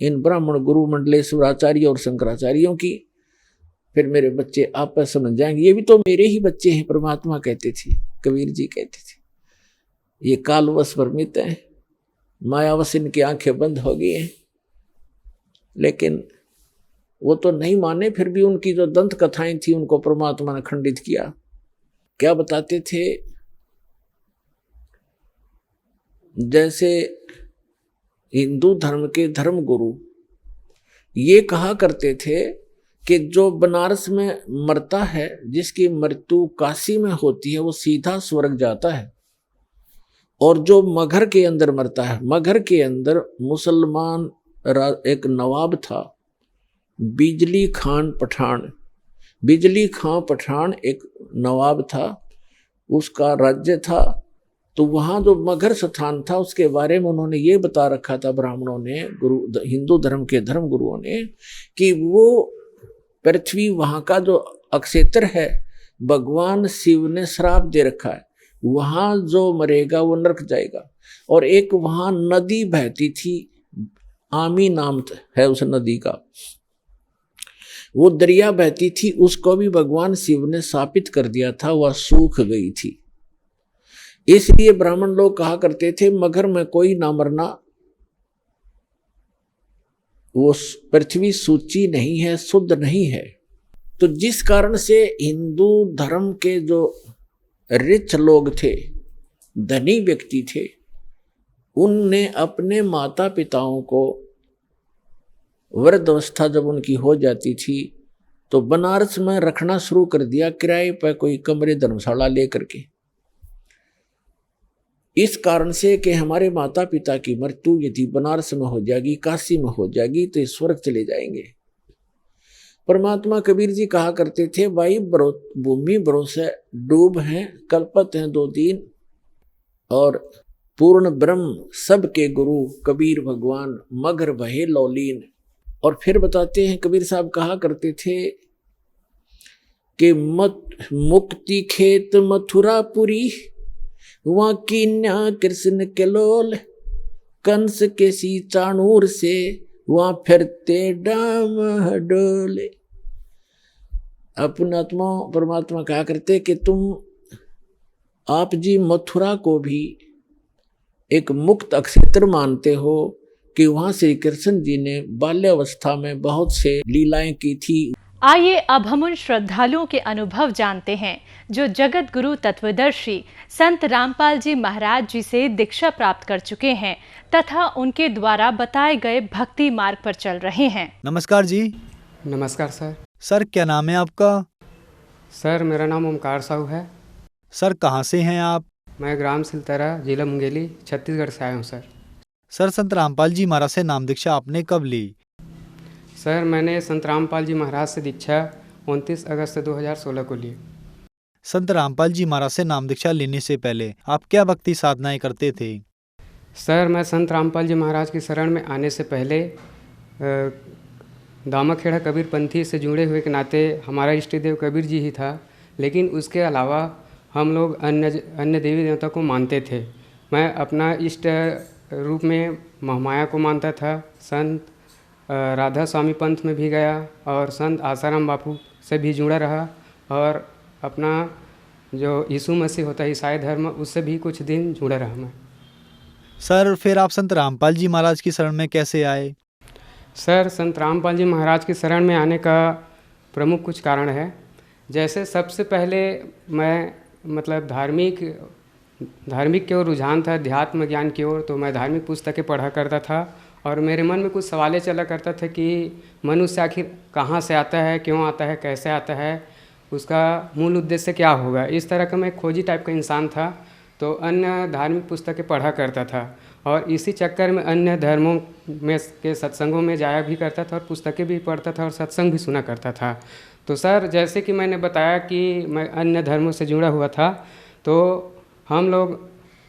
इन ब्राह्मण गुरु मंडलेश्वराचार्य और शंकराचार्यों की, फिर मेरे बच्चे आपस समझ जाएंगे। ये भी तो मेरे ही बच्चे हैं, परमात्मा कहते थे, कबीर जी कहते थे। ये कालवश भ्रमित हैं, मायावश इनकी आंखें बंद हो गई हैं। लेकिन वो तो नहीं माने, फिर भी उनकी जो दंत कथाएं थी उनको परमात्मा ने खंडित किया। क्या बताते थे? जैसे हिंदू धर्म के धर्म गुरु ये कहा करते थे कि जो बनारस में मरता है, जिसकी मृत्यु काशी में होती है, वो सीधा स्वर्ग जाता है। और जो मगहर के अंदर मरता है, मगहर के अंदर मुसलमान एक नवाब था, बिजली खान पठान। बिजली खां पठान एक नवाब था, उसका राज्य था। तो वहाँ जो मगहर स्थान था, उसके बारे में उन्होंने ये बता रखा था ब्राह्मणों ने, हिंदू धर्म के धर्म गुरुओं ने, कि वो पृथ्वी वहाँ का जो अक्षेत्र है, भगवान शिव ने श्राप दे रखा है, वहाँ जो मरेगा वो नरक जाएगा। और एक वहाँ नदी बहती थी, आमी नाम है उस नदी का, वो दरिया बहती थी, उसको भी भगवान शिव ने शापित कर दिया था, वह सूख गई थी। इसलिए ब्राह्मण लोग कहा करते थे मगर में कोई ना मरना, वो पृथ्वी सूची नहीं है, शुद्ध नहीं है। तो जिस कारण से हिंदू धर्म के जो रिच लोग थे, धनी व्यक्ति थे, उनने अपने माता पिताओं को वृद्धावस्था जब उनकी हो जाती थी तो बनारस में रखना शुरू कर दिया, किराए पर कोई कमरे धर्मशाला लेकर के। इस कारण से कि हमारे माता पिता की मृत्यु यदि बनारस में हो जाएगी, काशी में हो जाएगी, तो स्वर्ग चले जाएंगे। परमात्मा कबीर जी कहा करते थे भाई भूमि भरोसे डूब हैं, कल्पत हैं 2 दिन, और पूर्ण ब्रह्म सबके गुरु कबीर भगवान मगर भये लौलीन। और फिर बताते हैं कबीर साहब कहा करते थे कि मुक्ति खेत मथुरापुरी, वहां कीन्या कृष्ण के लोल, कंस के सी चाणूर से वहां फिरते डाम डोले। अपने आत्मा परमात्मा कहा करते कि आप जी मथुरा को भी एक मुक्त अक्षेत्र मानते हो कि वहां श्री कृष्ण जी ने बाल्यावस्था में बहुत से लीलाएं की थी। आइए अब हम उन श्रद्धालुओं के अनुभव जानते हैं जो जगत गुरु तत्वदर्शी संत रामपाल जी महाराज जी से दीक्षा प्राप्त कर चुके हैं तथा उनके द्वारा बताए गए भक्ति मार्ग पर चल रहे हैं। नमस्कार जी। नमस्कार सर। सर क्या नाम है आपका? सर मेरा नाम ओमकार साहू है। सर कहाँ से हैं आप? मैं ग्राम सिलतरा, जिला मुंगेली, छत्तीसगढ़ से आया हूँ सर। सर संत रामपाल जी महाराज से नाम दीक्षा आपने कब ली? सर मैंने संत रामपाल जी महाराज से दीक्षा 29 अगस्त 2016 को ली। संत रामपाल जी महाराज से नाम दीक्षा लेने से पहले आप क्या भक्ति साधनाएं करते थे? सर मैं संत रामपाल जी महाराज की शरण में आने से पहले दामाखेड़ा कबीरपंथी से जुड़े हुए के नाते हमारा इष्ट देव कबीर जी ही था, लेकिन उसके अलावा हम लोग अन्य देवी देवता को मानते थे। मैं अपना इष्ट रूप में महामाया को मानता था। संत राधा स्वामी पंथ में भी गया और संत आसाराम बापू से भी जुड़ा रहा, और अपना जो यीशु मसीह होता है ईसाई धर्म, उससे भी कुछ दिन जुड़ा रहा मैं। सर फिर आप संत रामपाल जी महाराज की शरण में कैसे आए? सर संत रामपाल जी महाराज की शरण में आने का प्रमुख कुछ कारण है। जैसे सबसे पहले मैं मतलब धार्मिक की ओर रुझान था, अध्यात्म ज्ञान की ओर, तो मैं धार्मिक पुस्तकें पढ़ा करता था और मेरे मन में कुछ सवालें चला करता था कि मनुष्य आखिर कहाँ से आता है, क्यों आता है, कैसे आता है, उसका मूल उद्देश्य क्या होगा। इस तरह का मैं खोजी टाइप का इंसान था, तो अन्य धार्मिक पुस्तकें पढ़ा करता था और इसी चक्कर में अन्य धर्मों में के सत्संगों में जाया भी करता था और पुस्तकें भी पढ़ता था और सत्संग भी सुना करता था। तो सर जैसे कि मैंने बताया कि मैं अन्य धर्मों से जुड़ा हुआ था, तो हम लोग,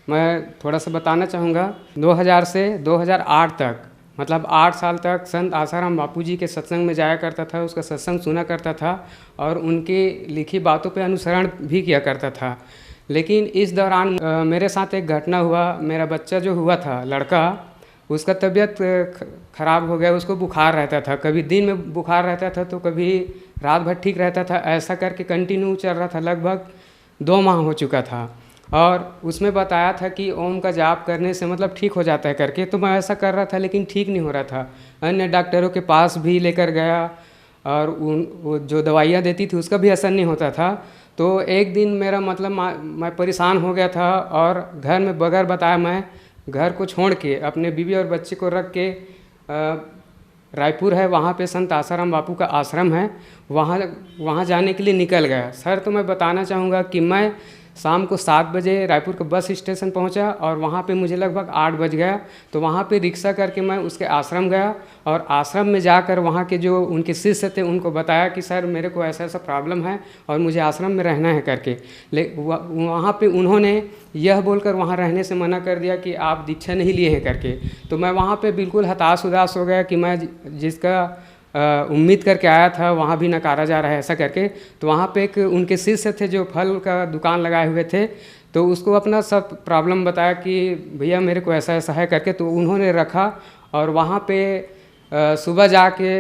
मैं थोड़ा सा बताना चाहूँगा, 2000 से 2008 तक मतलब 8 साल तक संत आसाराम बापू जी के सत्संग में जाया करता था, उसका सत्संग सुना करता था और उनकी लिखी बातों पे अनुसरण भी किया करता था। लेकिन इस दौरान मेरे साथ एक घटना हुआ। मेरा बच्चा जो हुआ था, लड़का, उसका तबीयत ख़राब हो गया, उसको बुखार रहता था, कभी दिन में बुखार रहता था तो कभी रात भर ठीक रहता था। ऐसा करके कंटिन्यू चल रहा था, लगभग 2 माह हो चुका था। और उसमें बताया था कि ओम का जाप करने से मतलब ठीक हो जाता है करके, तो मैं ऐसा कर रहा था लेकिन ठीक नहीं हो रहा था। अन्य डॉक्टरों के पास भी लेकर गया और वो जो दवाइयाँ देती थी उसका भी असर नहीं होता था। तो एक दिन मेरा मतलब मैं परेशान हो गया था और घर में बगैर बताया मैं घर को छोड़ के अपने बीवी और बच्चे को रख के रायपुर है, वहाँ पे संत आसाराम बापू का आश्रम है, वहाँ जाने के लिए निकल गया। सर तो मैं बताना चाहूँगा कि मैं शाम को 7 बजे रायपुर के बस स्टेशन पहुंचा और वहाँ पे मुझे लगभग 8 बज गया। तो वहाँ पे रिक्शा करके मैं उसके आश्रम गया और आश्रम में जाकर वहाँ के जो उनके शिष्य थे उनको बताया कि सर मेरे को ऐसा ऐसा प्रॉब्लम है और मुझे आश्रम में रहना है करके। वहाँ पे उन्होंने यह बोलकर वहाँ रहने से मना कर दिया कि आप दीक्षा नहीं लिए हैं करके। तो मैं वहाँ पर बिल्कुल हताश उदास हो गया कि मैं जिसका उम्मीद करके आया था वहाँ भी नकारा जा रहा है ऐसा करके। तो वहाँ पे एक उनके शिष्य थे जो फल का दुकान लगाए हुए थे, तो उसको अपना सब प्रॉब्लम बताया कि भैया मेरे को ऐसा ऐसा है करके। तो उन्होंने रखा और वहाँ पे सुबह जाके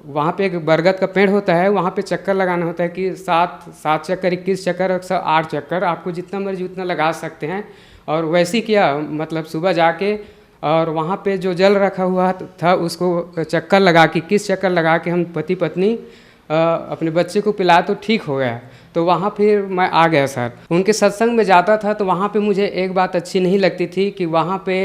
वहाँ पे एक बरगद का पेड़ होता है, वहाँ पे चक्कर लगाना होता है कि 7 चक्कर 21 चक्कर 108 चक्कर, आपको जितना मर्जी उतना लगा सकते हैं। और वैसे ही किया, मतलब सुबह जाके और वहाँ पे जो जल रखा हुआ था उसको चक्कर लगा के 21 चक्कर लगा के हम पति पत्नी अपने बच्चे को पिलाया तो ठीक हो गया। तो वहाँ फिर मैं आ गया सर। उनके सत्संग में जाता था तो वहाँ पे मुझे एक बात अच्छी नहीं लगती थी कि वहाँ पे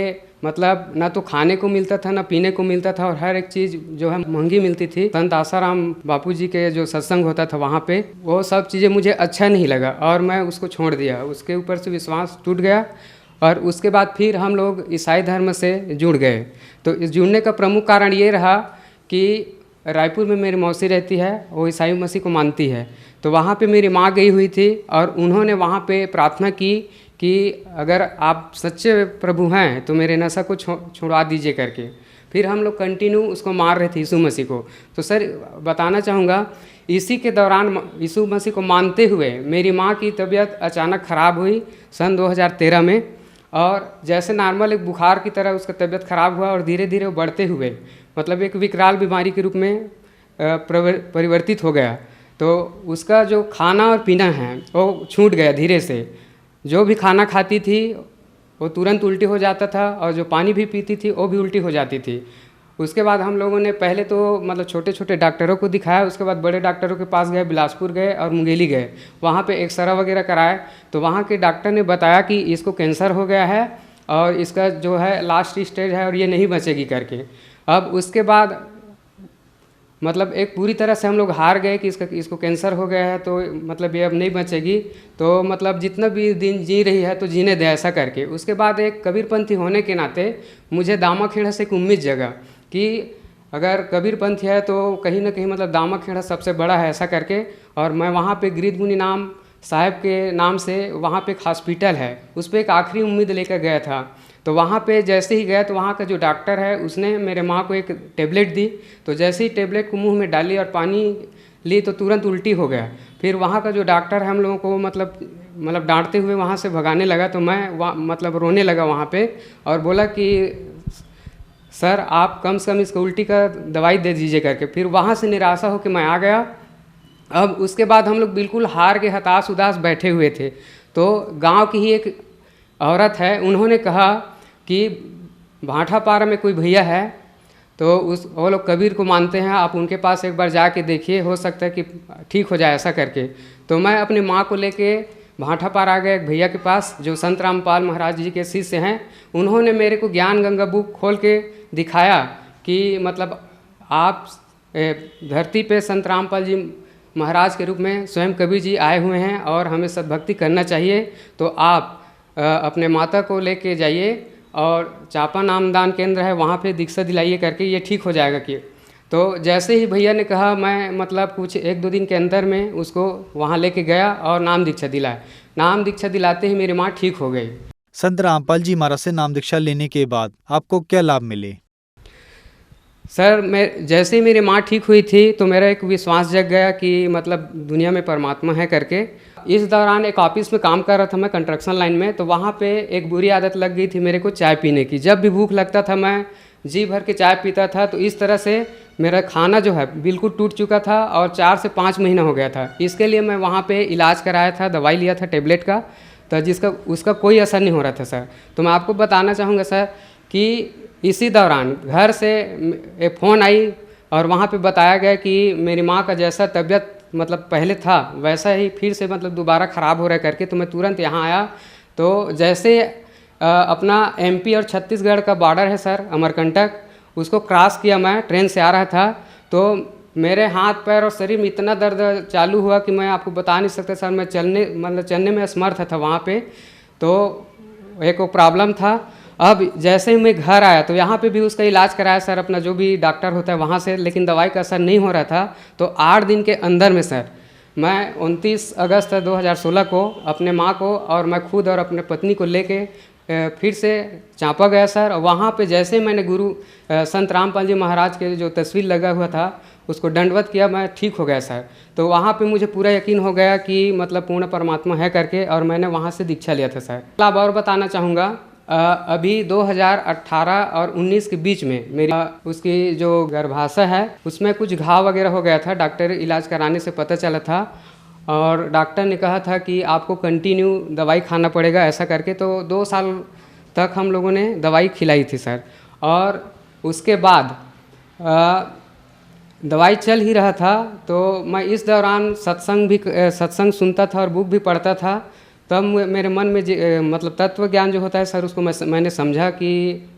मतलब ना तो खाने को मिलता था ना पीने को मिलता था, और हर एक चीज़ जो है महंगी मिलती थी। संत आसाराम बापू जी के जो सत्संग होता था वहाँ पे, वो सब चीज़ें मुझे अच्छा नहीं लगा और मैं उसको छोड़ दिया। उसके ऊपर से विश्वास टूट गया और उसके बाद फिर हम लोग ईसाई धर्म से जुड़ गए। तो इस जुड़ने का प्रमुख कारण ये रहा कि रायपुर में मेरी मौसी रहती है, वो ईसाई मसीह को मानती है। तो वहाँ पे मेरी माँ गई हुई थी और उन्होंने वहाँ पे प्रार्थना की कि अगर आप सच्चे प्रभु हैं तो मेरे नशा को छुड़वा दीजिए करके। फिर हम लोग कंटिन्यू उसको मार रहे थे यीशु मसीह को। तो सर बताना चाहूँगा, इसी के दौरान यीशु मसीह को मानते हुए मेरी माँ की तबीयत अचानक ख़राब हुई सन 2013 में, और जैसे नॉर्मल एक बुखार की तरह उसका तबीयत ख़राब हुआ और धीरे धीरे वो बढ़ते हुए मतलब एक विकराल बीमारी के रूप में परिवर्तित हो गया। तो उसका जो खाना और पीना है वो छूट गया धीरे से। जो भी खाना खाती थी वो तुरंत उल्टी हो जाता था और जो पानी भी पीती थी वो भी उल्टी हो जाती थी। उसके बाद हम लोगों ने पहले तो मतलब छोटे छोटे डॉक्टरों को दिखाया, उसके बाद बड़े डॉक्टरों के पास गए, बिलासपुर गए और मुंगेली गए, वहाँ पे एक्सरा वगैरह कराए। तो वहाँ के डॉक्टर ने बताया कि इसको कैंसर हो गया है और इसका जो है लास्ट स्टेज है और ये नहीं बचेगी करके। अब उसके बाद मतलब एक पूरी तरह से हम लोग हार गए कि इसको कैंसर हो गया है तो मतलब ये अब नहीं बचेगी, तो मतलब जितना भी दिन जी रही है तो जीने दे ऐसा करके। उसके बाद एक कबीरपंथी होने के नाते मुझे दामाखेड़ा से एक उम्मीद जगा कि अगर कबीरपंथी है तो कहीं ना कहीं मतलब दामाखेड़ा सबसे बड़ा है ऐसा करके। और मैं वहाँ पे गिरीश मुनि नाम साहब के नाम से वहाँ पे एक हॉस्पिटल है, उस पर एक आखिरी उम्मीद लेकर गया था। तो वहाँ पे जैसे ही गया तो वहाँ का जो डॉक्टर है उसने मेरे माँ को एक टेबलेट दी। तो जैसे ही टेबलेट को मुंह में डाली और पानी ली तो तुरंत उल्टी हो गया। फिर वहाँ का जो डॉक्टर है हम लोगों को मतलब डांटते हुए वहाँ से भगाने लगा। तो मैं मतलब रोने लगा वहाँ पे और बोला कि सर आप कम से कम इसको उल्टी का दवाई दे दीजिए करके। फिर वहाँ से निराशा होकर मैं आ गया। अब उसके बाद हम लोग बिल्कुल हार के हताश उदास बैठे हुए थे। तो गांव की ही एक औरत है, उन्होंने कहा कि भाटापारा में कोई भैया है तो वो लोग कबीर को मानते हैं, आप उनके पास एक बार जाके देखिए, हो सकता है कि ठीक हो जाए ऐसा करके। तो मैं अपनी माँ को लेके भाटापारा आ गया एक भैया के पास जो संत रामपाल महाराज जी के शिष्य हैं। उन्होंने मेरे को ज्ञान गंगा बुक खोल के दिखाया कि मतलब आप धरती पे संत रामपाल जी महाराज के रूप में स्वयं कबीर जी आए हुए हैं और हमें सद्भक्ति करना चाहिए। तो आप अपने माता को लेके जाइए और चापा नामदान केंद्र है वहाँ पे दीक्षा दिलाइए करके, ये ठीक हो जाएगा कि। तो जैसे ही भैया ने कहा मैं मतलब कुछ 1-2 दिन के अंदर में उसको वहाँ लेके गया और नाम दीक्षा दिलाया। नाम दीक्षा दिलाते ही मेरी माँ ठीक हो गई। संत रामपाल जी महाराज से नाम दीक्षा लेने के बाद आपको क्या लाभ मिले? सर मैं जैसे ही मेरी माँ ठीक हुई थी तो मेरा एक विश्वास जग गया कि मतलब दुनिया में परमात्मा है करके। इस दौरान एक ऑफिस में काम कर रहा था मैं कंस्ट्रक्शन लाइन में। तो वहाँ पे एक बुरी आदत लग गई थी मेरे को चाय पीने की। जब भी भूख लगता था मैं जी भर के चाय पीता था। तो इस तरह से मेरा खाना जो है बिल्कुल टूट चुका था और 4 से 5 महीना हो गया था। इसके लिए मैं वहाँ पे इलाज कराया था, दवाई लिया था टेबलेट का, तो उसका कोई असर नहीं हो रहा था सर। तो मैं आपको बताना चाहूँगा सर कि इसी दौरान घर से एक फ़ोन आई और वहाँ पे बताया गया कि मेरी माँ का जैसा तबीयत मतलब पहले था वैसा ही फिर से मतलब दोबारा ख़राब हो रहा है करके। तो मैं तुरंत यहाँ आया। तो जैसे अपना MP और छत्तीसगढ़ का बॉर्डर है सर अमरकंटक, उसको क्रॉस किया, मैं ट्रेन से आ रहा था तो मेरे हाथ पैर और शरीर में इतना दर्द चालू हुआ कि मैं आपको बता नहीं सकता सर। मैं चलने में असमर्थ था वहाँ पे। तो एक वो प्रॉब्लम था। अब जैसे ही मैं घर आया तो यहाँ पे भी उसका इलाज कराया सर, अपना जो भी डॉक्टर होता है वहाँ से, लेकिन दवाई का असर नहीं हो रहा था। तो 8 दिन के अंदर में सर मैं 29 अगस्त 2016 को अपने माँ को और मैं खुद और अपने पत्नी को लेके फिर से चांपा गया सर। और वहाँ पे जैसे मैंने गुरु संत रामपाल जी महाराज के जो तस्वीर लगा हुआ था उसको दंडवत किया, मैं ठीक हो गया सर। तो वहाँ पे मुझे पूरा यकीन हो गया कि मतलब पूर्ण परमात्मा है करके, और मैंने वहाँ से दीक्षा लिया था सर। अब और बताना चाहूँगा अभी 2018 और 19 के बीच में मेरी उसकी जो गर्भाशय है उसमें कुछ घाव वगैरह हो गया था। डॉक्टर इलाज कराने से पता चला था और डॉक्टर ने कहा था कि आपको कंटिन्यू दवाई खाना पड़ेगा ऐसा करके। तो 2 साल तक हम लोगों ने दवाई खिलाई थी सर। और उसके बाद दवाई चल ही रहा था तो मैं इस दौरान सत्संग सुनता था और बुक भी पढ़ता था। तब मेरे मन में मतलब तत्व ज्ञान जो होता है सर उसको मैंने समझा कि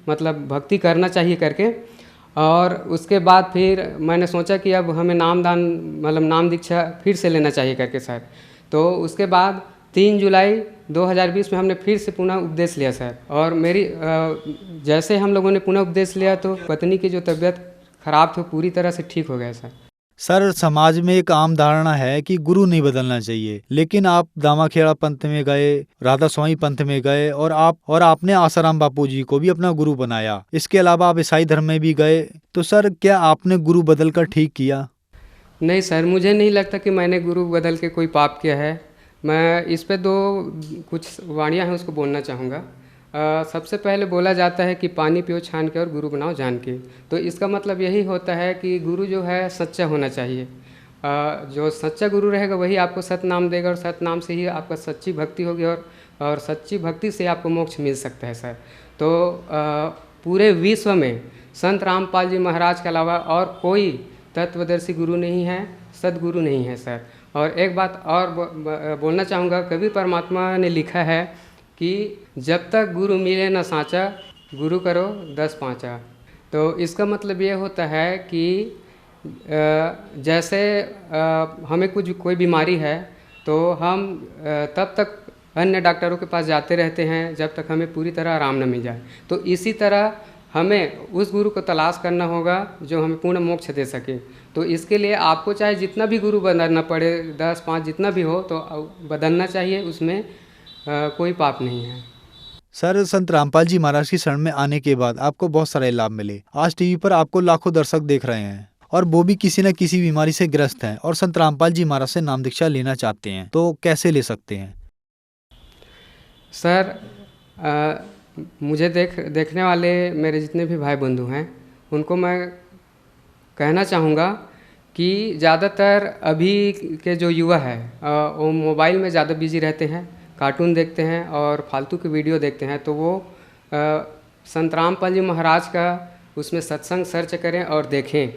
मतलब भक्ति करना चाहिए करके। और उसके बाद फिर मैंने सोचा कि अब हमें नामदान मतलब नाम दीक्षा फिर से लेना चाहिए करके सर। तो उसके बाद 3 जुलाई 2020 में हमने फिर से पुनः उपदेश लिया सर। और मेरी जैसे हम लोगों ने पुनः उपदेश लिया तो पत्नी की जो तबीयत खराब थी पूरी तरह से ठीक हो गया सर। सर, समाज में एक आम धारणा है कि गुरु नहीं बदलना चाहिए, लेकिन आप दामाखेड़ा पंथ में गए, राधा स्वामी पंथ में गए और आपने आसाराम बापू जी को भी अपना गुरु बनाया। इसके अलावा आप ईसाई धर्म में भी गए। तो सर, क्या आपने गुरु बदल कर ठीक किया? नहीं सर, मुझे नहीं लगता कि मैंने गुरु बदल के कोई पाप किया है। मैं इस पे 2 कुछ वाणियाँ हैं उसको बोलना चाहूँगा। सबसे पहले बोला जाता है कि पानी पियो छान के और गुरु बनाओ जान के। तो इसका मतलब यही होता है कि गुरु जो है सच्चा होना चाहिए। जो सच्चा गुरु रहेगा वही आपको सत नाम देगा और सत नाम से ही आपका सच्ची भक्ति होगी और सच्ची भक्ति से आपको मोक्ष मिल सकता है सर। तो पूरे विश्व में संत रामपाल जी महाराज के अलावा और कोई तत्वदर्शी गुरु नहीं है, सदगुरु नहीं है सर। और एक बात और बोलना चाहूँगा, कबीर परमात्मा ने लिखा है कि जब तक गुरु मिले न साँचा, गुरु करो 10 पाँचा। तो इसका मतलब ये होता है कि जैसे हमें कोई बीमारी है तो हम तब तक अन्य डॉक्टरों के पास जाते रहते हैं जब तक हमें पूरी तरह आराम न मिल जाए। तो इसी तरह हमें उस गुरु को तलाश करना होगा जो हमें पूर्ण मोक्ष दे सके। तो इसके लिए आपको चाहे जितना भी गुरु बदलना पड़े, 10 5 जितना भी हो, तो बदलना चाहिए, उसमें कोई पाप नहीं है। सर, संत रामपाल जी महाराज की शरण में आने के बाद आपको बहुत सारे लाभ मिले। आज टीवी पर आपको लाखों दर्शक देख रहे हैं और वो भी किसी न किसी बीमारी से ग्रस्त हैं और संत रामपाल जी महाराज से नाम दीक्षा लेना चाहते हैं, तो कैसे ले सकते हैं? सर, मुझे देखने वाले मेरे जितने भी भाई बंधु हैं उनको मैं कहना चाहूँगा कि ज़्यादातर अभी के जो युवा है वो मोबाइल में ज़्यादा बिजी रहते हैं, कार्टून देखते हैं और फालतू के वीडियो देखते हैं। तो वो संत रामपाल जी महाराज का उसमें सत्संग सर्च करें और देखें।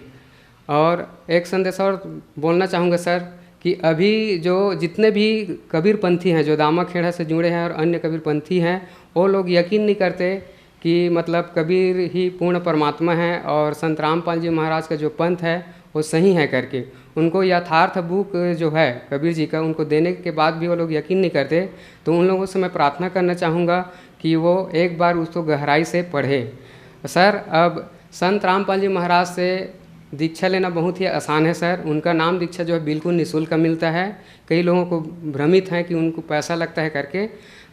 और एक संदेश और बोलना चाहूँगा सर कि अभी जो जितने भी कबीरपंथी हैं जो दामाखेड़ा से जुड़े हैं और अन्य कबीरपंथी हैं, वो लोग यकीन नहीं करते कि मतलब कबीर ही पूर्ण परमात्मा है और संत रामपाल जी महाराज का जो पंथ है वो सही है करके। उनको यथार्थ बुक जो है कबीर जी का उनको देने के बाद भी वो लोग यकीन नहीं करते। तो उन लोगों से मैं प्रार्थना करना चाहूँगा कि वो एक बार उसको गहराई से पढ़े। सर, अब संत रामपाल जी महाराज से दीक्षा लेना बहुत ही आसान है सर। उनका नाम दीक्षा जो है बिल्कुल निःशुल्क मिलता है। कई लोगों को भ्रमित है कि उनको पैसा लगता है करके।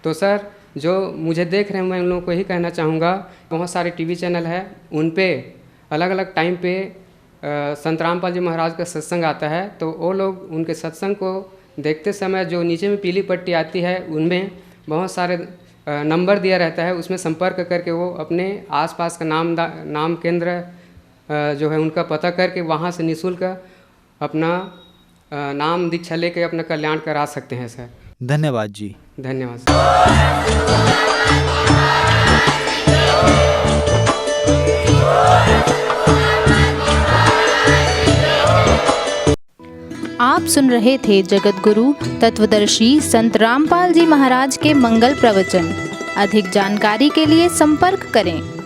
तो सर, जो मुझे देख रहे हैं मैं उन लोगों को यही कहना चाहूँगा, बहुत सारे टीवी चैनल है, उन पे अलग अलग टाइम पे संत रामपाल जी महाराज का सत्संग आता है। तो वो लोग उनके सत्संग को देखते समय जो नीचे में पीली पट्टी आती है उनमें बहुत सारे नंबर दिया रहता है, उसमें संपर्क करके वो अपने आसपास का नाम केंद्र जो है उनका पता करके वहाँ से निःशुल्क अपना नाम दीक्षा लेके अपना कल्याण करा सकते हैं सर। धन्यवाद जी। धन्यवाद सर। आप सुन रहे थे जगत गुरु तत्वदर्शी संत रामपाल जी महाराज के मंगल प्रवचन। अधिक जानकारी के लिए संपर्क करें।